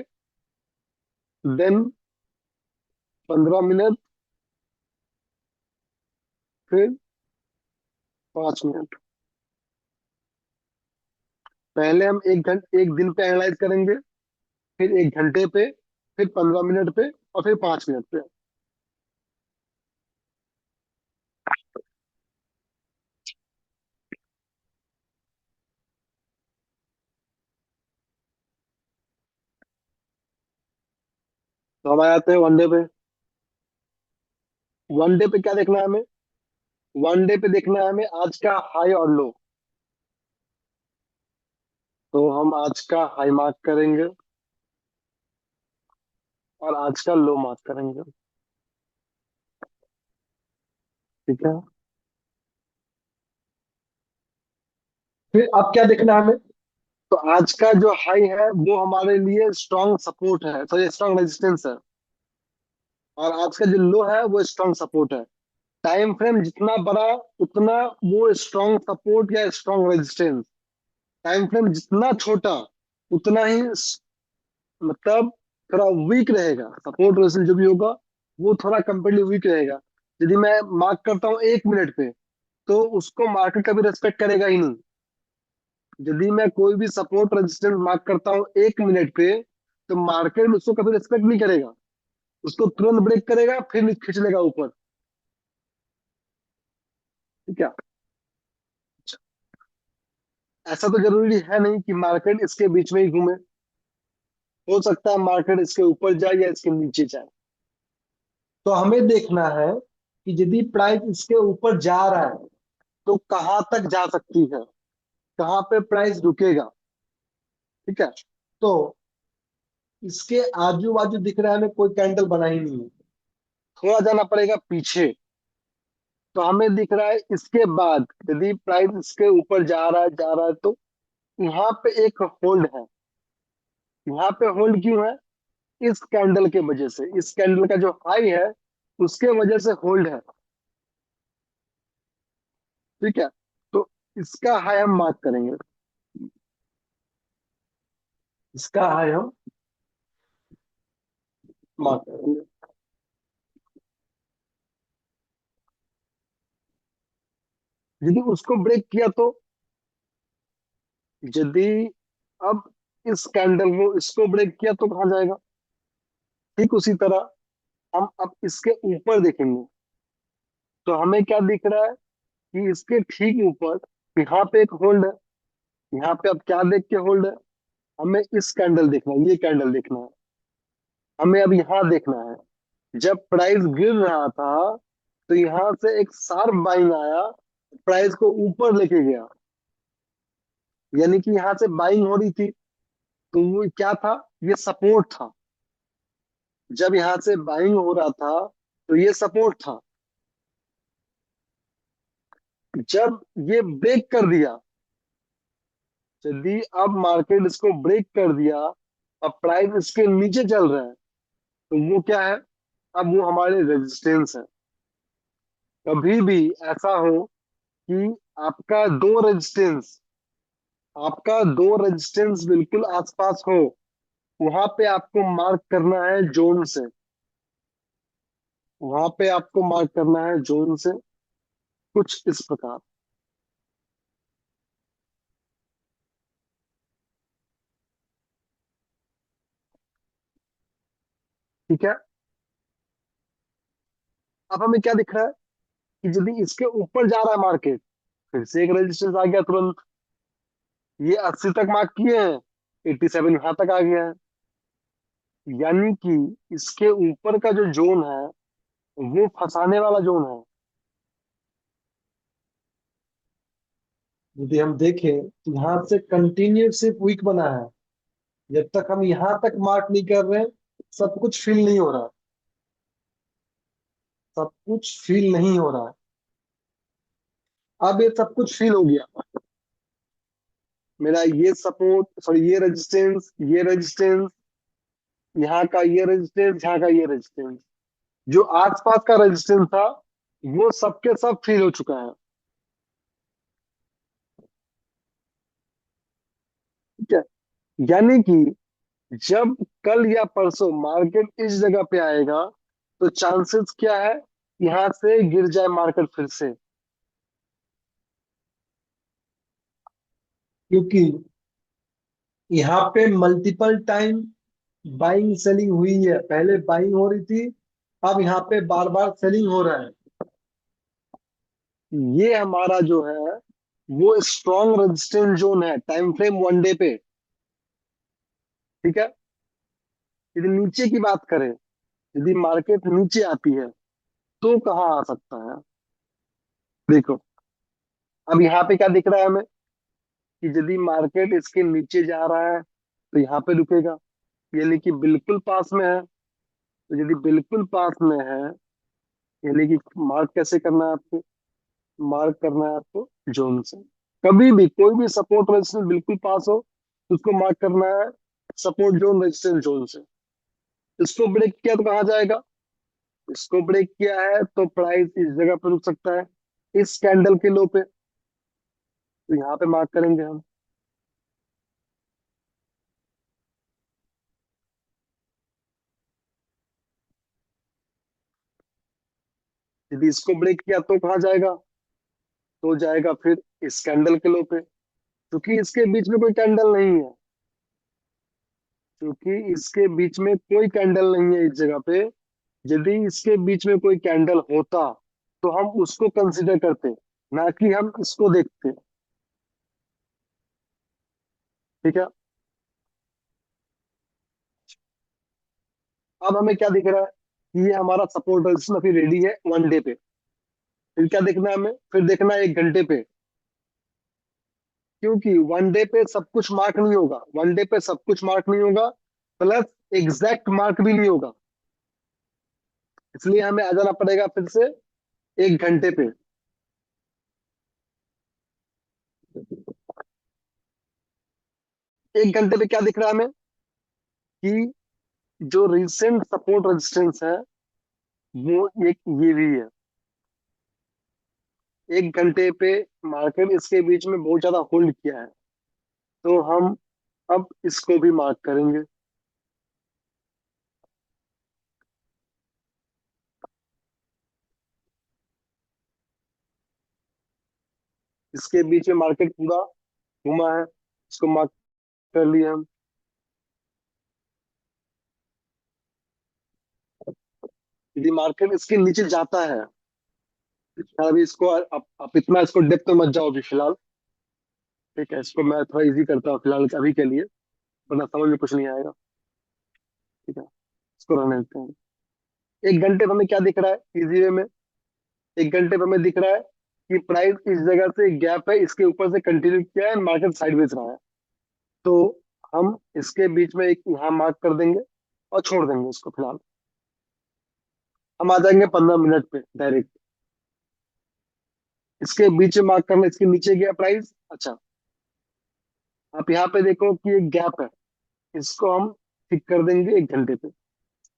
देन 15 मिनट, फिर 5 मिनट। पहले हम 1 घंटे 1 दिन पे एनालाइज करेंगे, फिर 1 घंटे पे, फिर 15 मिनट पे, और फिर 5 मिनट पे। तो हम आ जाते हैं वनडे पे। वनडे पे क्या देखना है हमें? वनडे पे देखना है हमें आज का हाई और लो। तो हम आज का हाई मार्क करेंगे और आज का लो मार्क करेंगे। ठीक है। फिर अब क्या देखना है हमें? तो आज का जो हाई है वो हमारे लिए स्ट्रॉन्ग सपोर्ट है, सॉरी स्ट्रॉन्ग रेजिस्टेंस है। और आज का जो लो है वो स्ट्रॉन्ग सपोर्ट है। टाइम फ्रेम जितना बड़ा, उतना वो स्ट्रॉन्ग सपोर्ट या स्ट्रॉन्ग रेजिस्टेंस। टाइम फ्रेम जितना छोटा, उतना ही मतलब थोड़ा वीक रहेगा। सपोर्ट रेजिस्टेंस जो भी होगा वो थोड़ा कंपेरेटिवली वीक रहेगा। यदि मैं मार्क करता हूँ 1 मिनट पे, तो उसको मार्केट कभी रेस्पेक्ट करेगा ही नहीं। यदि मैं कोई भी सपोर्ट रेजिस्टेंस मार्क करता हूँ 1 मिनट पे, तो मार्केट उसको कभी रेस्पेक्ट नहीं करेगा। उसको तुरंत ब्रेक करेगा, फिर खींच लेगा ऊपर। ठीक है। ऐसा तो जरूरी है नहीं कि मार्केट इसके बीच में ही घूमे। हो सकता है मार्केट इसके ऊपर जाए या इसके नीचे जाए। तो हमें देखना है कि यदि प्राइस इसके ऊपर जा रहा है तो कहाँ तक जा सकती है, कहाँ पे प्राइस रुकेगा। ठीक है। तो इसके आजू बाजू दिख रहा है हमें कोई कैंडल बना ही नहीं है। थोड़ा जाना पड़ेगा पीछे। तो हमें दिख रहा है इसके बाद यदि प्राइस इसके ऊपर जा रहा है तो यहाँ पे एक होल्ड है। यहाँ पे होल्ड क्यों है? इस कैंडल के वजह से, इस कैंडल का जो हाई है उसके वजह से होल्ड है। ठीक है। तो इसका हाई हम मार्क करेंगे। इसका हाई हम मार्क करेंगे। यदि उसको ब्रेक किया तो, यदि अब इस कैंडल को इसको ब्रेक किया तो कहाँ जाएगा? ठीक उसी तरह हम अब इसके ऊपर देखेंगे। तो हमें क्या दिख रहा है कि इसके ठीक ऊपर यहाँ पे एक होल्ड है। यहाँ पे अब क्या देख के होल्ड है? हमें इस कैंडल देखना है, ये कैंडल देखना है। हमें अब यहाँ देखना है। जब प्राइस गिर रहा था तो यहाँ से एक शार्प बाइंग आया, प्राइस को ऊपर लेके गया। यानी कि यहाँ से बाइंग हो रही थी, तो वो क्या था? ये सपोर्ट था। जब यहाँ से बाइंग हो रहा था तो ये सपोर्ट था। जब ये ब्रेक कर दिया, यदि अब मार्केट इसको ब्रेक कर दिया, अब प्राइस इसके नीचे चल रहा है, तो वो क्या है? अब वो हमारे रेजिस्टेंस है। कभी भी ऐसा हो कि आपका दो रेजिस्टेंस आपका दो रेजिस्टेंस बिल्कुल आसपास हो, वहां पे आपको मार्क करना है जोन से। वहां पे आपको मार्क करना है जोन से, कुछ इस प्रकार। ठीक है। अब हमें क्या दिख रहा है कि यदि इसके ऊपर जा रहा है मार्केट, फिर से एक रेजिस्टेंस आ गया तुरंत। ये 80 तक मार्क किए हैं, 87 यहां तक आ गया है। यानी कि इसके ऊपर का जो जोन है वो फंसाने वाला जोन है। यदि हम देखें तो यहाँ से कंटिन्यू सिर्फ वीक बना है। जब तक हम यहाँ तक मार्क नहीं कर रहे, सब कुछ फील नहीं हो रहा। सब कुछ फील नहीं हो रहा। अब ये सब कुछ फील हो गया। मेरा ये सपोर्ट, सॉरी ये रेजिस्टेंस, ये रेजिस्टेंस, यहाँ का ये रेजिस्टेंस, यहाँ का ये रेजिस्टेंस, जो आसपास का रेजिस्टेंस था वो सबके सब फील हो चुका है। ठीक है। यानी कि जब कल या परसों मार्केट इस जगह पे आएगा, तो चांसेस क्या है? यहाँ से गिर जाए मार्केट फिर से। क्योंकि यहाँ पे मल्टीपल टाइम बाइंग सेलिंग हुई है, पहले बाइंग हो रही थी, अब यहाँ पे बार बार सेलिंग हो रहा है। ये हमारा जो है वो स्ट्रॉन्ग रेजिस्टेंस जोन है, टाइम फ्रेम 1 डे पे। ठीक है। यदि नीचे की बात करें, यदि मार्केट नीचे आती है तो कहाँ आ सकता है? देखो, अब यहाँ पे क्या दिख रहा है हमें कि यदि मार्केट इसके नीचे जा रहा है तो यहाँ पे रुकेगा, यानी कि बिल्कुल पास में है। तो यदि बिल्कुल पास में है, यानी कि मार्क कैसे करना है आपको? मार्क करना है आपको जोन से। कभी भी कोई भी सपोर्ट रेजिस्टेंस बिल्कुल पास हो तो उसको मार्क करना है सपोर्ट जोन रेजिस्टेंस जोन से। इसको ब्रेक किया तो कहाँ जाएगा? इसको ब्रेक किया है तो प्राइस इस जगह पर रुक सकता है, इस कैंडल के लो पे। तो यहाँ पे मार्क करेंगे हम। यदि इसको ब्रेक किया तो कहाँ जाएगा? तो जाएगा फिर इस कैंडल के लो पे। क्योंकि इसके बीच में कोई कैंडल नहीं है, क्योंकि इसके बीच में कोई कैंडल नहीं है इस जगह पे। यदि इसके बीच में कोई कैंडल होता तो हम उसको कंसीडर करते, ना कि हम इसको देखते। ठीक है। अब हमें क्या दिख रहा है कि ये हमारा सपोर्ट रेजिस्टेंस अभी रेडी है 1 डे पे। फिर क्या देखना है हमें? फिर देखना है 1 घंटे पे। क्योंकि 1 डे पे सब कुछ मार्क नहीं होगा, 1 डे पे सब कुछ मार्क नहीं होगा, प्लस एग्जैक्ट मार्क भी नहीं होगा। इसलिए हमें आ जाना पड़ेगा फिर से 1 घंटे पे। 1 घंटे पे क्या दिख रहा है हमें कि जो रिसेंट सपोर्ट रेजिस्टेंस है वो एक ये भी है। 1 घंटे पे मार्केट इसके बीच में बहुत ज्यादा होल्ड किया है, तो हम अब इसको भी मार्क करेंगे। इसके बीच में मार्केट पूरा घुमा है, इसको मार्क कर लिया हम। यदि मार्केट इसके नीचे जाता है, अभी इसको आप इतना इसको डेप्थ में मत जाओ अभी फिलहाल। ठीक है, इसको मैं थोड़ा इजी करता हूँ फिलहाल अभी के लिए, वरना समझ में कुछ नहीं आएगा। ठीक है, इसको रहने देते हैं। 1 घंटे पे हमें क्या दिख रहा है इजी वे में? 1 घंटे पे हमें दिख रहा है कि प्राइस इस जगह से गैप है, इसके ऊपर से कंटिन्यू किया है, मार्केट साइडवेज रहा है। तो हम इसके बीच में एक यहाँ मार्क कर देंगे और छोड़ देंगे इसको फिलहाल। हम आ जाएंगे 15 मिनट पे डायरेक्ट। इसके बीच में मार्क करना, इसके नीचे गया प्राइस। अच्छा, आप यहाँ पे देखो कि एक गैप है, इसको हम ठीक कर देंगे 1 घंटे पे।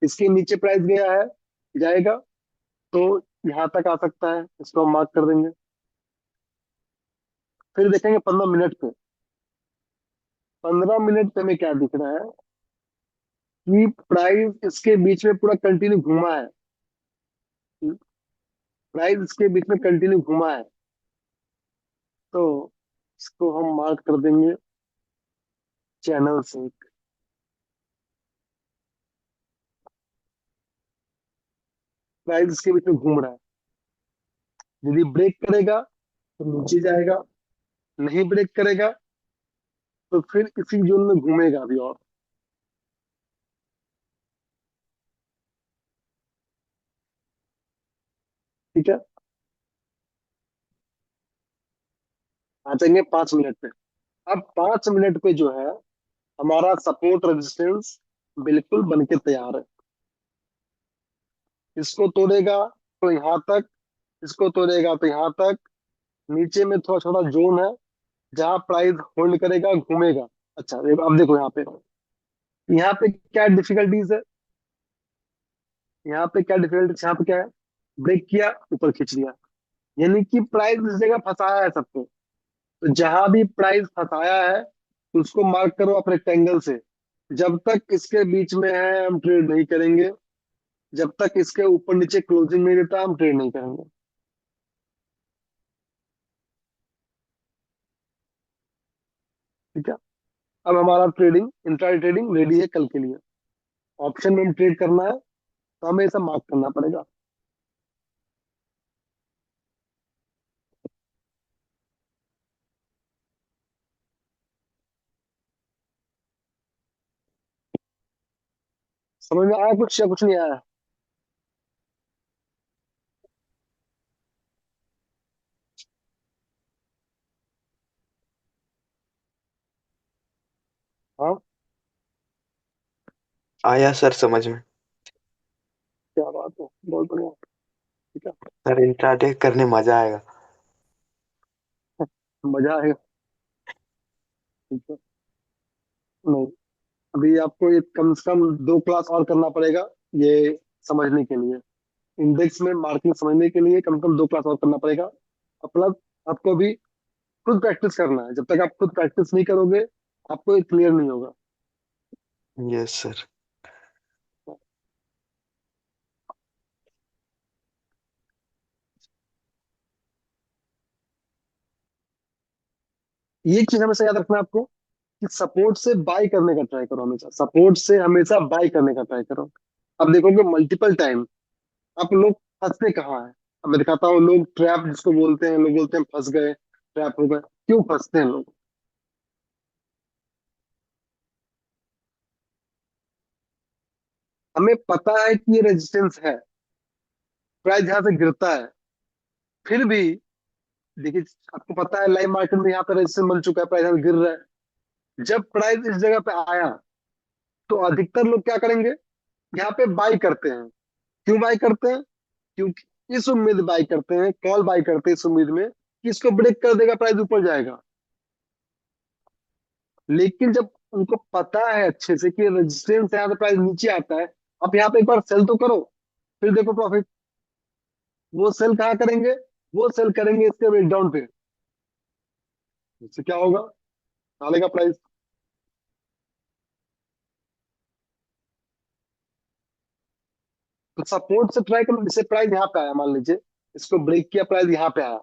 इसके नीचे प्राइस गया है, जाएगा तो यहाँ तक आ सकता है, इसको हम मार्क कर देंगे। फिर देखेंगे 15 मिनट पे। 15 मिनट पे हमें क्या दिख रहा है कि प्राइस इसके बीच में पूरा कंटिन्यू घुमा है। प्राइस इसके बीच में कंटिन्यू घुमा है, तो इसको हम मार्क कर देंगे चैनल से। प्राइस इसके बीच में घूम रहा है, यदि ब्रेक करेगा तो नीचे जाएगा, नहीं ब्रेक करेगा तो फिर इसी जोन में घूमेगा अभी और। ठीक है, आ जाएंगे 5 मिनट पे। अब 5 मिनट पे जो है हमारा सपोर्ट रेजिस्टेंस बिल्कुल बन के तैयार है। इसको तोड़ेगा तो यहाँ तक, इसको तोड़ेगा तो यहाँ तक। नीचे में थोड़ा छोटा जोन है जहां प्राइस होल्ड करेगा, घूमेगा। अच्छा, अब देखो यहाँ पे, यहाँ पे क्या डिफिकल्टीज है? यहाँ पे क्या डिफिकल्टीज, यहाँ पे क्या है? ब्रेक किया, ऊपर खींच लिया, यानी कि प्राइस इस जगह फंसाया है सबको। तो जहां भी प्राइस फंसाया है उसको मार्क करो अपने रेक्टेंगल से। जब तक इसके बीच में है हम ट्रेड नहीं करेंगे, जब तक इसके ऊपर नीचे क्लोजिंग नहीं देता हम ट्रेड नहीं करेंगे। ठीक है। अब हमारा ट्रेडिंग इंट्राडे ट्रेडिंग रेडी है कल के लिए। ऑप्शन में ट्रेड करना है तो हमें इसे मार्क करना पड़ेगा। समझ में आया कुछ या कुछ नहीं आया? हाँ, आया सर समझ में। क्या बात है, बहुत बढ़िया। ठीक है, सर इंट्राडे करने मजा आएगा। मजा आएगा। ठीक है। नहीं, अभी आपको ये कम से कम 2 क्लास और करना पड़ेगा ये समझने के लिए। इंडेक्स में मार्किंग समझने के लिए कम से कम 2 क्लास और करना पड़ेगा। और प्लस आपको भी खुद प्रैक्टिस करना है। जब तक आप खुद प्रैक्टिस नहीं करोगे आपको ये क्लियर नहीं होगा। Yes sir. ये चीज हमेशा याद रखना है आपको कि सपोर्ट से बाय करने का ट्राई करो, हमेशा सपोर्ट से हमेशा बाय करने का ट्राई करो। अब देखोगे मल्टीपल टाइम आप लोग फंसते कहाँ हैं। अब मैं दिखाता हूँ, लोग ट्रैप जिसको बोलते हैं, लोग बोलते हैं फंस गए, ट्रैप हो गए। क्यों फंसते हैं लोग? हमें पता है कि ये रेजिस्टेंस है, प्राइस यहाँ से गिरता है, फिर भी देखिए, आपको पता है लाइव मार्केट में यहाँ पे रेजिस्टेंस बन चुका है, प्राइस यहाँ से गिर रहा है। जब प्राइस इस जगह पे आया तो अधिकतर लोग क्या करेंगे, यहाँ पे बाई करते हैं। क्यों बाई करते हैं? क्योंकि इस उम्मीद बाई करते हैं, कॉल बाई करते हैं इस उम्मीद में कि इसको ब्रेक कर देगा, प्राइस ऊपर जाएगा। लेकिन जब उनको पता है अच्छे से कि रेजिस्टेंस यहाँ से प्राइस नीचे आता है, आप यहाँ पे एक बार सेल तो करो, फिर देखो प्रॉफिट। वो सेल कहाँ करेंगे? वो सेल करेंगे इसके ब्रेकडाउन पे। इससे क्या होगा? डालेगा प्राइस। तो सपोर्ट से ट्राई करो, जैसे प्राइस यहाँ पे आया, मान लीजिए इसको ब्रेक किया, प्राइस यहाँ पे आया।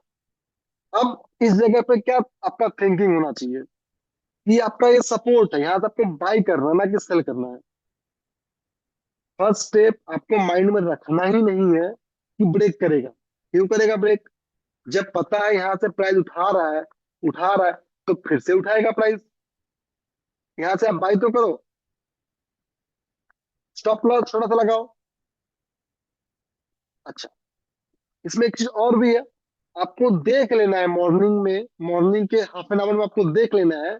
अब इस जगह पे क्या आपका थिंकिंग होना चाहिए कि आपका ये सपोर्ट है, यहाँ से आपको बाई करना है, ना कि सेल करना है। फर्स्ट स्टेप आपको माइंड में रखना ही नहीं है कि ब्रेक करेगा। क्यों करेगा ब्रेक? जब पता है यहाँ से प्राइस उठा रहा है तो फिर से उठाएगा प्राइस। यहाँ से आप बाई तो करो, स्टॉप लॉस थोड़ा सा लगाओ। अच्छा, इसमें एक चीज और भी है, आपको देख लेना है मॉर्निंग में, मॉर्निंग के हाफ एन आवर में आपको देख लेना है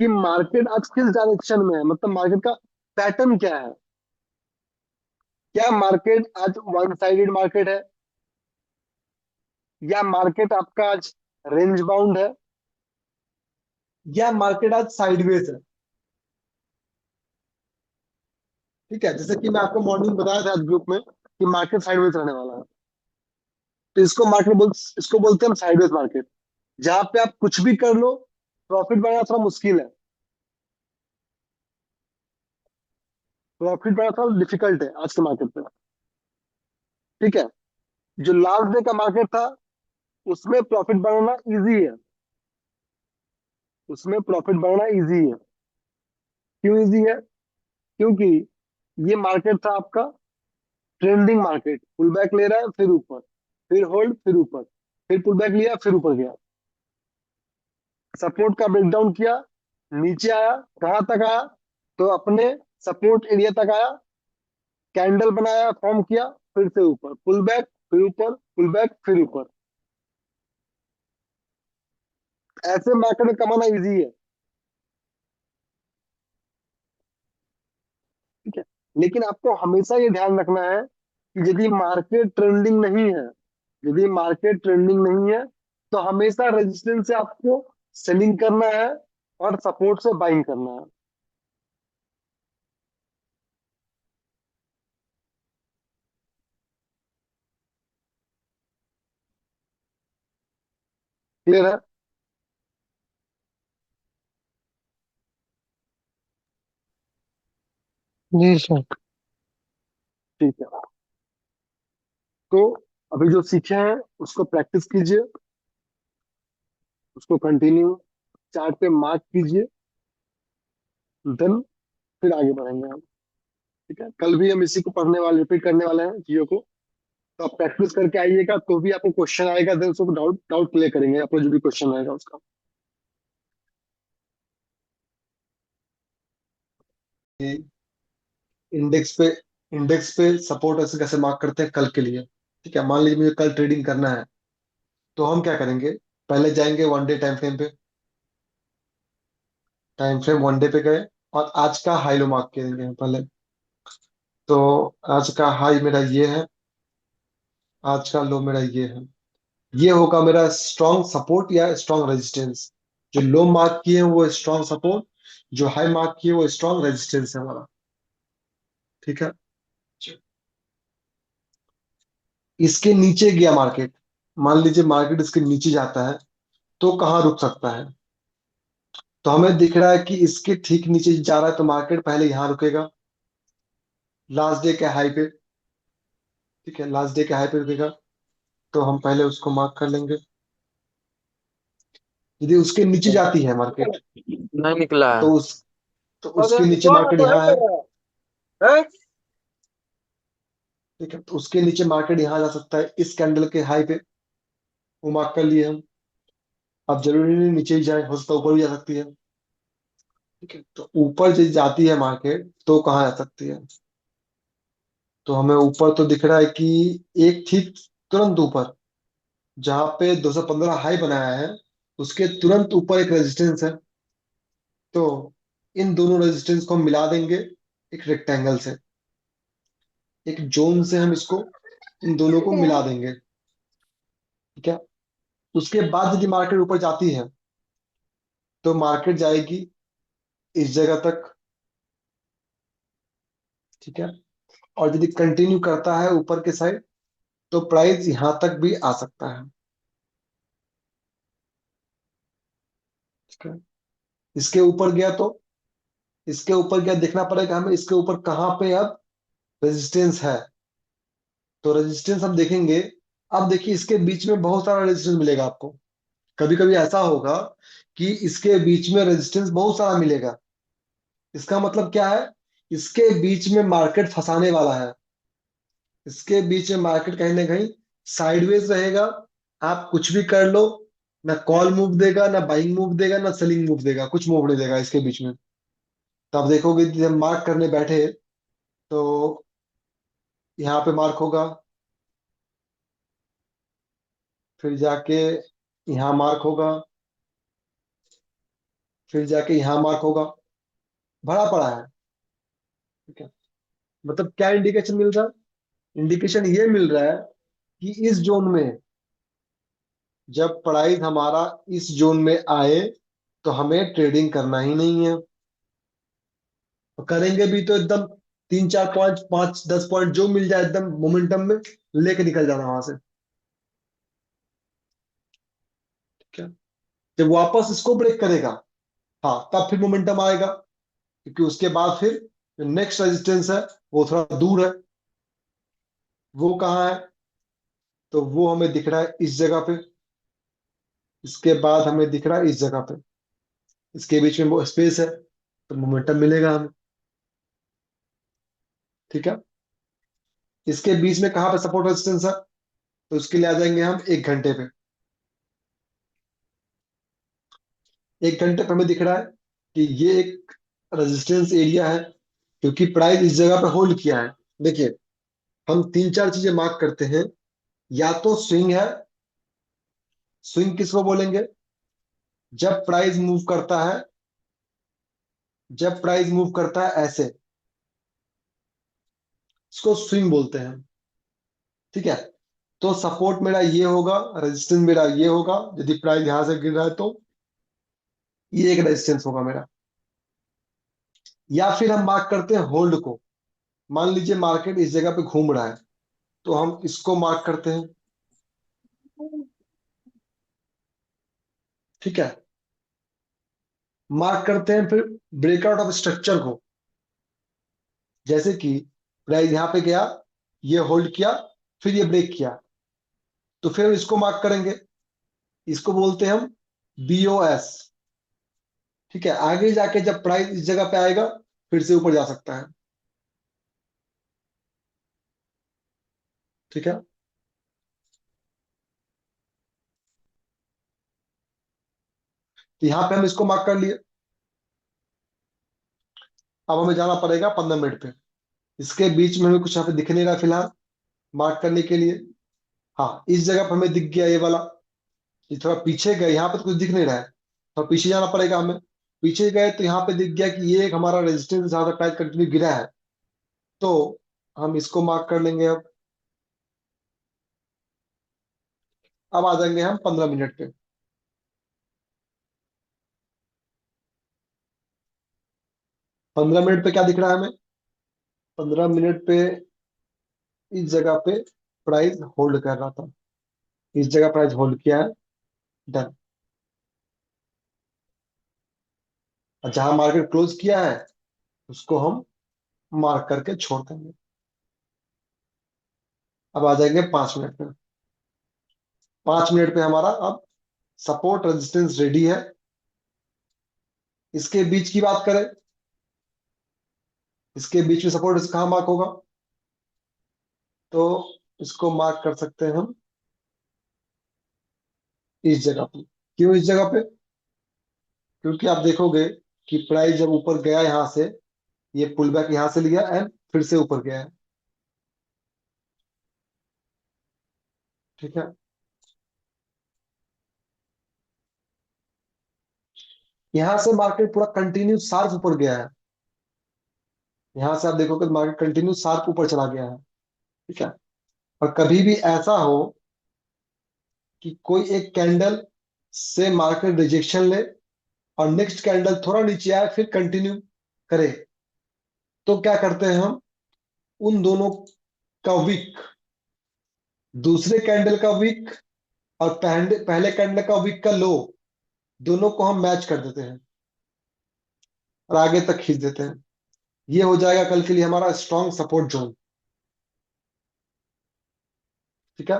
कि मार्केट आज किस डायरेक्शन में है, मतलब मार्केट का पैटर्न क्या है। क्या मार्केट आज वन साइडेड मार्केट है, या मार्केट आपका आज रेंज बाउंड है, या मार्केट आज साइडवेज है। ठीक है, जैसे कि मैं आपको मॉर्निंग बताया था आज ग्रुप में कि मार्केट साइडवेज रहने वाला है। तो इसको बोलते हैं हम साइडवेज मार्केट, जहां पे आप कुछ भी कर लो प्रॉफिट बनाना थोड़ा मुश्किल है, प्रॉफिट बनाना थोड़ा डिफिकल्ट है आज के मार्केट पे। ठीक है, जो लास्ट डे का मार्केट था उसमें प्रॉफिट बनाना इजी है, उसमें प्रॉफिट बनाना इजी है। क्यों इजी है? क्योंकि ये मार्केट था आपका ट्रेंडिंग मार्केट, पुल बैक ले रहा है फिर ऊपर, फिर होल्ड, फिर ऊपर, फिर पुल बैक लिया, फिर ऊपर गया, सपोर्ट का ब्रेकडाउन किया, नीचे आया, कहां तक आया? तो अपने सपोर्ट एरिया तक आया, कैंडल बनाया, फॉर्म किया, फिर से ऊपर पुल बैक, फिर ऊपर पुल बैक, फिर ऊपर। ऐसे मार्केट में कमाना इजी है। ठीक है, लेकिन आपको हमेशा ये ध्यान रखना है कि यदि मार्केट ट्रेंडिंग नहीं है, यदि मार्केट ट्रेंडिंग नहीं है तो हमेशा रेजिस्टेंस से आपको सेलिंग करना है और सपोर्ट से बाइंग करना है। क्लियर है? जी सर। ठीक है, तो अभी जो सीखे हैं उसको प्रैक्टिस कीजिए, उसको कंटिन्यू चार्ट पे मार्क कीजिए। देन फिर आगे बढ़ेंगे हम। ठीक है, कल भी हम इसी को पढ़ने वाले, रिपीट करने वाले हैं जियो को। तो आप प्रैक्टिस करके आइएगा, तो भी आपको क्वेश्चन आएगा, देन उसको डाउट डाउट क्लियर करेंगे, आपको जो भी क्वेश्चन आएगा उसका। इंडेक्स पे इंडेक्स पे सपोर्ट ऐसे कैसे मार्क करते हैं कल के लिए। ठीक है, मान लीजिए मुझे कल ट्रेडिंग करना है, तो हम क्या करेंगे, पहले जाएंगे वन डे टाइम फ्रेम पे। टाइम फ्रेम वन डे पे गए, और आज का हाई लो मार्क करेंगे हम पहले। तो आज का हाई मेरा ये है, आज का लो मेरा ये है। ये होगा मेरा स्ट्रॉन्ग सपोर्ट या स्ट्रॉन्ग रेजिस्टेंस। जो लो मार्क किए हैं वो स्ट्रॉन्ग सपोर्ट, जो हाई मार्क किए वो स्ट्रॉन्ग रेजिस्टेंस है हमारा। ठीक है, इसके नीचे गया मार्केट, मान लीजिए मार्केट इसके नीचे जाता है, तो कहाँ रुक सकता है। तो हमें दिख रहा है कि इसके ठीक नीचे जा रहा है, तो मार्केट पहले यहाँ रुकेगा, लास्ट डे के हाई पे। ठीक है, लास्ट डे के हाई पे रुकेगा, तो हम पहले उसको मार्क कर लेंगे। यदि उसके नीचे जाती है मार्केट, नहीं निकला है। तो उसके नीचे मार्केट यहाँ है। ठीक है, तो उसके नीचे मार्केट यहाँ जा सकता है, इस कैंडल के हाई पे। वो मार्क कर लिए हम। अब जरूरी नहीं नीचे ही जाए, हो सकता है ऊपर भी जा सकती है। ठीक है, तो ऊपर जो जाती है मार्केट, तो कहाँ जा सकती है। तो हमें ऊपर तो दिख रहा है कि एक ठीक तुरंत ऊपर, जहां पे 215 हाई बनाया है, उसके तुरंत ऊपर एक रेजिस्टेंस है। तो इन दोनों रेजिस्टेंस को हम मिला देंगे एक रेक्टेंगल से, एक जोन से हम इसको, इन दोनों को मिला देंगे। ठीक है, उसके बाद यदि मार्केट ऊपर जाती है, तो मार्केट जाएगी इस जगह तक। ठीक है, और यदि कंटिन्यू करता है ऊपर के साइड, तो प्राइस यहां तक भी आ सकता है। ठीक है, इसके ऊपर गया तो, इसके ऊपर गया देखना पड़ेगा हमें, इसके ऊपर कहाँ पे अब रेजिस्टेंस है। तो रेजिस्टेंस हम देखेंगे। अब देखिए, इसके बीच में बहुत सारा रेजिस्टेंस मिलेगा आपको। कभी कभी ऐसा होगा कि इसके बीच में रेजिस्टेंस बहुत सारा मिलेगा। इसका मतलब क्या है, इसके बीच में मार्केट फंसाने वाला है। इसके बीच में मार्केट कहीं ना कहीं साइडवेज रहेगा। आप कुछ भी कर लो, ना कॉल मूव देगा, ना बाइंग मूव देगा, ना सेलिंग मूव देगा, कुछ मूव नहीं देगा इसके बीच में। तो आप देखोगे जब मार्क करने बैठे, तो यहाँ पे मार्क होगा, फिर जाके यहाँ मार्क होगा, फिर जाके यहाँ मार्क होगा, भरा पड़ा है। ठीक है, मतलब क्या इंडिकेशन मिल रहा है, इंडिकेशन ये मिल रहा है कि इस जोन में, जब प्राइस हमारा इस जोन में आए, तो हमें ट्रेडिंग करना ही नहीं है। तो करेंगे भी तो एकदम 3 4 पॉइंट, 5 10 पॉइंट जो मिल जाए एकदम मोमेंटम में लेके निकल जाना वहां से। ठीक है, जब वापस इसको ब्रेक करेगा, हाँ, तब फिर मोमेंटम आएगा, क्योंकि उसके बाद फिर जो नेक्स्ट रेजिस्टेंस है वो थोड़ा दूर है। वो कहाँ है, तो वो हमें दिख रहा है इस जगह पे। इसके बाद हमें दिख रहा है इस जगह पे। इसके बीच में वो स्पेस है, तो मोमेंटम मिलेगा हमें। ठीक है, इसके बीच में कहाँ पे सपोर्ट रेजिस्टेंस है, तो उसके लिए आ जाएंगे हम 1 घंटे पे। 1 घंटे पे हमें दिख रहा है कि ये एक रेजिस्टेंस एरिया है, क्योंकि प्राइस इस जगह पे होल्ड किया है। देखिए, हम 3 4 चीजें मार्क करते हैं। या तो स्विंग है। स्विंग किसको बोलेंगे, जब प्राइस मूव करता है, जब प्राइस मूव करता है ऐसे, इसको स्विंग बोलते हैं। ठीक है, तो सपोर्ट मेरा ये होगा, रेजिस्टेंस मेरा ये होगा, यदि प्राइस यहां से गिर रहा है तो ये एक रेजिस्टेंस होगा मेरा। या फिर हम मार्क करते हैं होल्ड को। मान लीजिए मार्केट इस जगह पे घूम रहा है, तो हम इसको मार्क करते हैं। ठीक है, मार्क करते हैं फिर ब्रेकआउट ऑफ स्ट्रक्चर को। जैसे कि प्राइस यहां पे गया, ये होल्ड किया, फिर ये ब्रेक किया, तो फिर हम इसको मार्क करेंगे। इसको बोलते हैं हम BOS। ठीक है, आगे जाके जब प्राइस इस जगह पे आएगा फिर से ऊपर जा सकता है। ठीक है, तो यहाँ पे हम इसको मार्क कर लिए। अब हमें जाना पड़ेगा 15 मिनट पे। इसके बीच में हमें कुछ यहाँ पे दिख नहीं रहा फिलहाल मार्क करने के लिए। हाँ, इस जगह पर हमें दिख गया ये वाला। ये थोड़ा पीछे गए, यहाँ पे तो कुछ दिख नहीं रहा है, थोड़ा पीछे जाना पड़ेगा हमें। पीछे गए तो यहाँ पे दिख गया कि ये एक हमारा रेजिस्टेंस जहाँ तक प्राइस कंटिन्यू गिरा है। तो हम इसको मार्क कर लेंगे। अब आ जाएंगे हम 15 मिनट पे। 15 मिनट पे क्या दिख रहा है हमें? 15 मिनट पे इस जगह पे प्राइस होल्ड कर रहा था, इस जगह प्राइस होल्ड किया है। डन। और जहां मार्केट क्लोज किया है उसको हम मार्क करके छोड़ देंगे। अब आ जाएंगे 5 मिनट पे। 5 मिनट पे हमारा अब सपोर्ट रेजिस्टेंस रेडी है। इसके बीच की बात करें, इसके बीच में सपोर्ट कहाँ मार्क होगा? तो इसको मार्क कर सकते हैं हम इस जगह पे। क्यों इस जगह पे? क्योंकि आप देखोगे कि प्राइस जब ऊपर गया यहां से, ये पुल बैक यहां से लिया एंड फिर से ऊपर गया है। ठीक है, यहां से मार्केट पूरा कंटिन्यू शार्प ऊपर गया है। यहां से आप देखोगे मार्केट कंटिन्यू शार्प ऊपर चला गया है। ठीक है, और कभी भी ऐसा हो कि कोई एक कैंडल से मार्केट रिजेक्शन ले और नेक्स्ट कैंडल थोड़ा नीचे आए फिर कंटिन्यू करे, तो क्या करते हैं हम? उन दोनों का विक, दूसरे कैंडल का विक और पहले पहले कैंडल का विक का लो, दोनों को हम मैच कर देते हैं और आगे तक खींच देते हैं। ये हो जाएगा कल के लिए हमारा स्ट्रॉन्ग सपोर्ट जोन। ठीक है,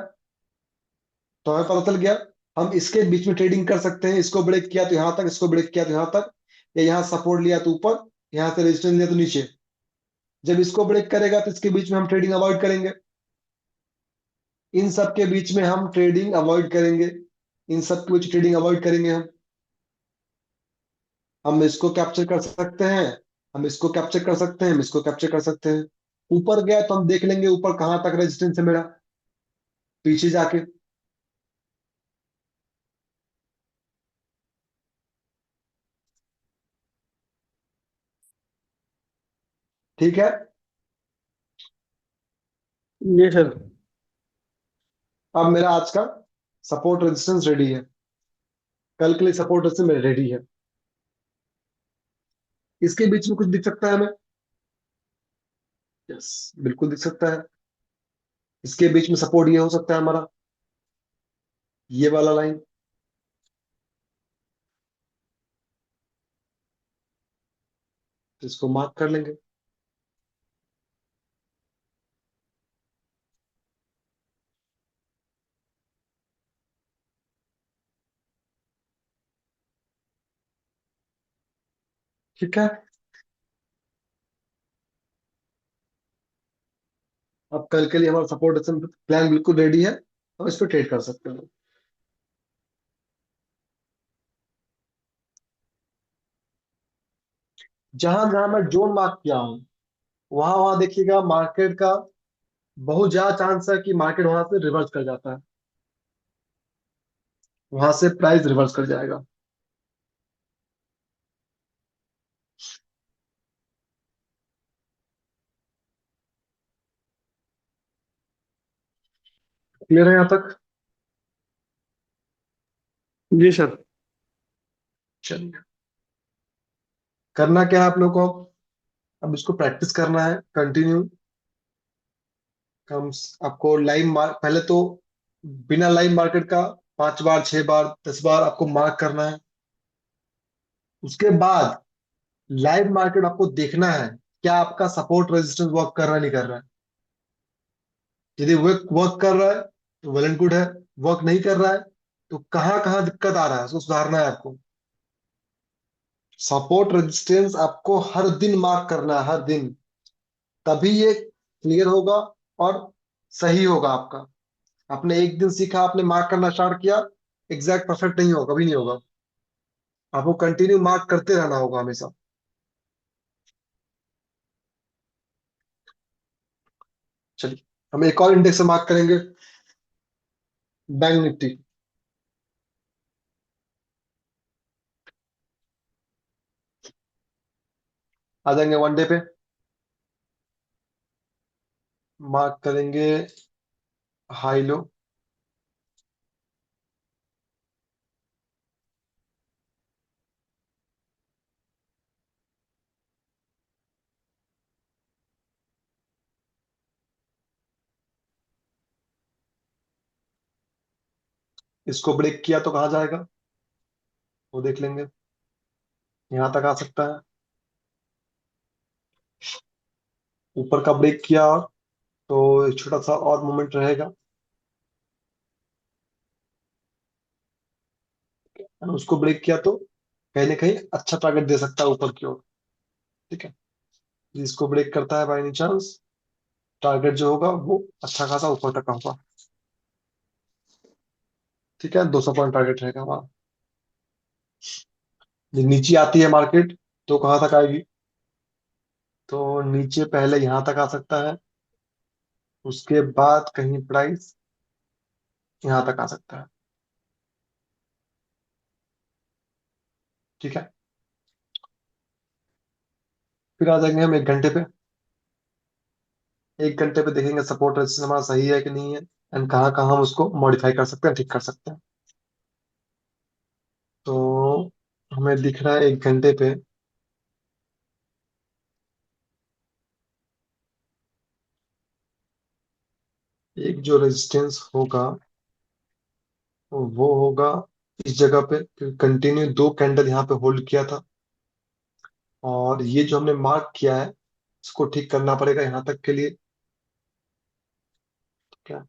तो हमें पता चल गया हम इसके बीच में ट्रेडिंग कर सकते हैं। इसको ब्रेक किया तो यहां तक, इसको ब्रेक किया तो यहां तक, या यहाँ सपोर्ट लिया तो ऊपर, यहां से रेजिस्टेंस लिया तो नीचे। जब इसको ब्रेक करेगा तो इसके बीच में हम ट्रेडिंग अवॉइड करेंगे। इन सब के बीच में हम ट्रेडिंग अवॉइड करेंगे, इन सब के बीच ट्रेडिंग अवॉइड करेंगे हम इसको कैप्चर कर सकते हैं, हम इसको कैप्चर कर सकते हैं, हम इसको कैप्चर कर सकते हैं। ऊपर गया तो हम देख लेंगे ऊपर कहां तक रेजिस्टेंस है मेरा, पीछे जाके। ठीक है, जी सर। अब मेरा आज का सपोर्ट रेजिस्टेंस रेडी है, कल के लिए सपोर्ट रेजिस्टेंस मेरा रेडी है। इसके बीच में कुछ दिख सकता है हमें? यस, बिल्कुल दिख सकता है। इसके बीच में सपोर्ट ये हो सकता है हमारा, ये वाला लाइन। तो इसको मार्क कर लेंगे। ठीक है, अब कल के लिए हमारा सपोर्ट रेजिस्टेंस प्लान बिल्कुल रेडी है, हम इस पर ट्रेड कर सकते हैं। जहां जहां मैं जोन मार्क किया हूं वहां वहां देखिएगा मार्केट का बहुत ज्यादा चांस है कि मार्केट वहां से रिवर्स कर जाता है, वहां से प्राइस रिवर्स कर जाएगा। क्लियर है यहाँ तक? जी सर। चलिए, करना क्या है आप लोग को? अब इसको प्रैक्टिस करना है कंटिन्यू। हम आपको लाइव मार्क पहले तो बिना लाइव मार्केट का 5 बार 6 बार 10 बार आपको मार्क करना है। उसके बाद लाइव मार्केट आपको देखना है क्या आपका सपोर्ट रेजिस्टेंस वर्क कर रहा है नहीं कर रहा है। यदि वर्क वर्क कर रहा है तो वेल एंड गुड है, वर्क नहीं कर रहा है तो कहाँ कहाँ दिक्कत आ रहा है उसको सुधारना है आपको। सपोर्ट रेजिस्टेंस आपको हर दिन मार्क करना है, हर दिन, तभी ये क्लियर होगा और सही होगा आपका। आपने एक दिन सीखा, आपने मार्क करना स्टार्ट किया, एग्जैक्ट परफेक्ट नहीं होगा, कभी नहीं होगा। आपको कंटिन्यू मार्क करते रहना होगा हमेशा। चलिए, हम एक और इंडेक्स से मार्क करेंगे, बैंक निफ्टी। आ जाएंगे वनडे पे, मार्क करेंगे हाई लो। इसको ब्रेक किया तो कहाँ जाएगा वो देख लेंगे। यहाँ तक आ सकता है, ऊपर का ब्रेक किया तो एक छोटा सा और मोमेंट रहेगा, और उसको ब्रेक किया तो कहीं ना कहीं अच्छा टारगेट दे सकता है ऊपर की ओर। ठीक है, जिसको ब्रेक करता है बाय एनी चांस, टारगेट जो होगा वो अच्छा खासा ऊपर तक का होगा। ठीक है, 200 पॉइंट टारगेट रहेगा हमारा। जब नीचे आती है मार्केट तो कहाँ तक आएगी, तो नीचे पहले यहाँ तक आ सकता है, उसके बाद कहीं प्राइस यहाँ तक आ सकता है। ठीक है, फिर आ जाएंगे हम एक घंटे पे। एक घंटे पे देखेंगे सपोर्ट रेजिस्टेंस हमारा सही है कि नहीं है, एंड कहाँ कहाँ हम उसको मॉडिफाई कर सकते हैं, ठीक कर सकते हैं। तो हमें दिख रहा है एक घंटे पे एक जो रेजिस्टेंस होगा वो होगा इस जगह पे, कंटिन्यू 2 कैंडल यहाँ पे होल्ड किया था, और ये जो हमने मार्क किया है इसको ठीक करना पड़ेगा यहाँ तक के लिए। क्या,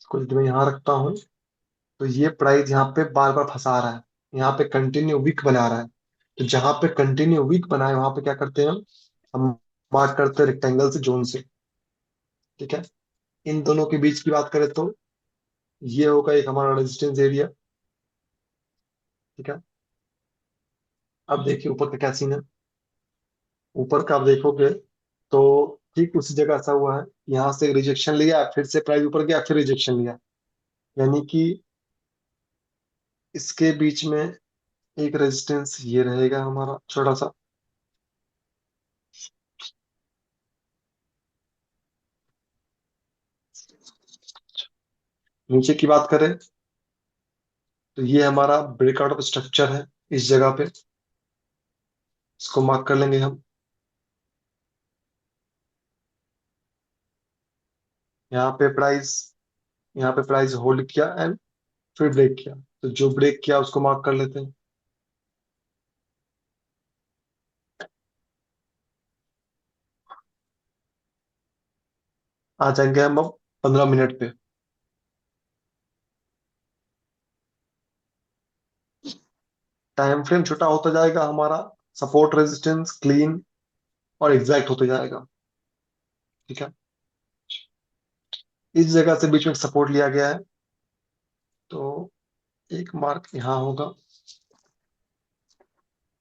इसको यदि मैं यहाँ रखता हूँ तो ये प्राइस यहाँ पे बार बार फंसा रहा है, यहाँ पे कंटिन्यू वीक बना रहा है। तो जहां पे कंटिन्यू वीक बना है वहां पे क्या करते हैं हम मार्क करते हैं रेक्टेंगल से, जोन से। ठीक है, इन दोनों के बीच की बात करें तो ये होगा एक हमारा रेजिस्टेंस एरिया। ठीक है, अब देखिए ऊपर का क्या सीन है। ऊपर का आप देखोगे तो ठीक उसी जगह ऐसा हुआ है, यहाँ से रिजेक्शन लिया, फिर से प्राइस ऊपर गया, फिर रिजेक्शन लिया, यानी कि इसके बीच में एक रेजिस्टेंस ये रहेगा हमारा छोटा सा। नीचे की बात करें तो ये हमारा ब्रेकआउट ऑफ स्ट्रक्चर है इस जगह पे, इसको मार्क कर लेंगे हम। यहाँ पे प्राइस यहाँ पे प्राइस होल्ड किया एंड फिर ब्रेक किया, तो जो ब्रेक किया उसको मार्क कर लेते हैं। आ जाएंगे हम अब 15 मिनट पे। टाइम फ्रेम छोटा होता जाएगा हमारा, सपोर्ट रेजिस्टेंस क्लीन और एग्जैक्ट होते जाएगा। ठीक है, इस जगह से बीच में सपोर्ट लिया गया है, तो एक मार्क यहाँ होगा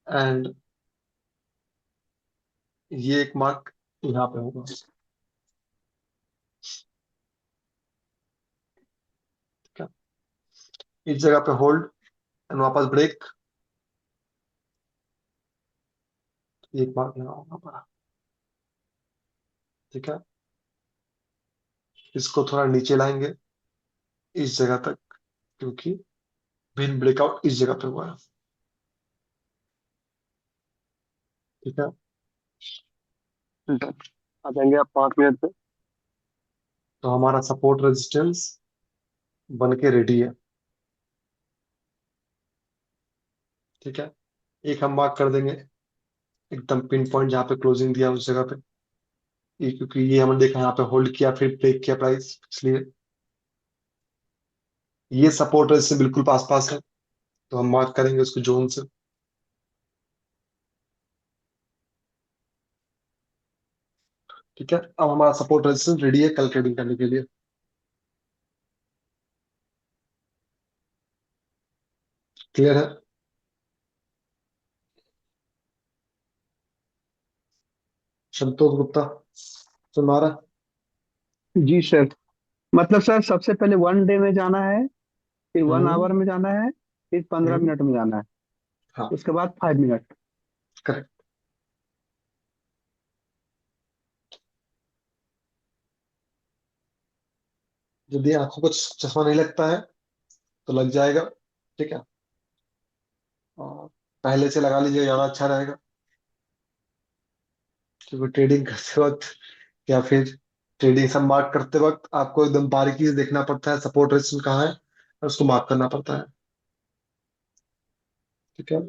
एंड ये एक मार्क यहाँ पे होगा। ठीक है, इस जगह पे होल्ड एंड वापस ब्रेक, एक मार्क यहाँ होगा हमारा। ठीक है, इसको थोड़ा नीचे लाएंगे इस जगह तक, क्योंकि बिन ब्रेकआउट इस जगह पे हुआ है। ठीक है, डन। आ जाएंगे आप 5 मिनट पे, तो हमारा सपोर्ट रेजिस्टेंस बन के रेडी है। ठीक है, एक हम मार्क कर देंगे एकदम पिन पॉइंट जहाँ पे क्लोजिंग दिया उस जगह पे, ये क्योंकि ये हमने देखा यहाँ पे होल्ड किया फिर ब्रेक किया प्राइस, इसलिए ये सपोर्ट रेजिस्टेंस बिल्कुल पास पास है। तो हम मार्क करेंगे उसको जोन से। ठीक है, अब हमारा सपोर्ट रेजिस्टेंस रेडी है कल ट्रेडिंग करने के लिए। क्लियर है? संतोष गुप्ता सुना रहा जी सर। मतलब सर सबसे पहले 1 डे में जाना है, फिर है? 1 आवर में जाना है, फिर 15 मिनट में जाना है, हाँ, उसके बाद 5 मिनट। करेक्ट। यदि आंखों को चश्मा नहीं लगता है तो लग जाएगा। ठीक है, और पहले से लगा लीजिए, ज्यादा अच्छा रहेगा, क्योंकि ट्रेडिंग करते वक्त या फिर ट्रेडिंग सब मार्क करते वक्त आपको एकदम बारीकी से देखना पड़ता है सपोर्ट रेजिस्टेंस कहाँ है, और उसको मार्क करना पड़ता है। ठीक है,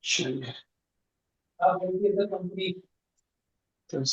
चलिए। तो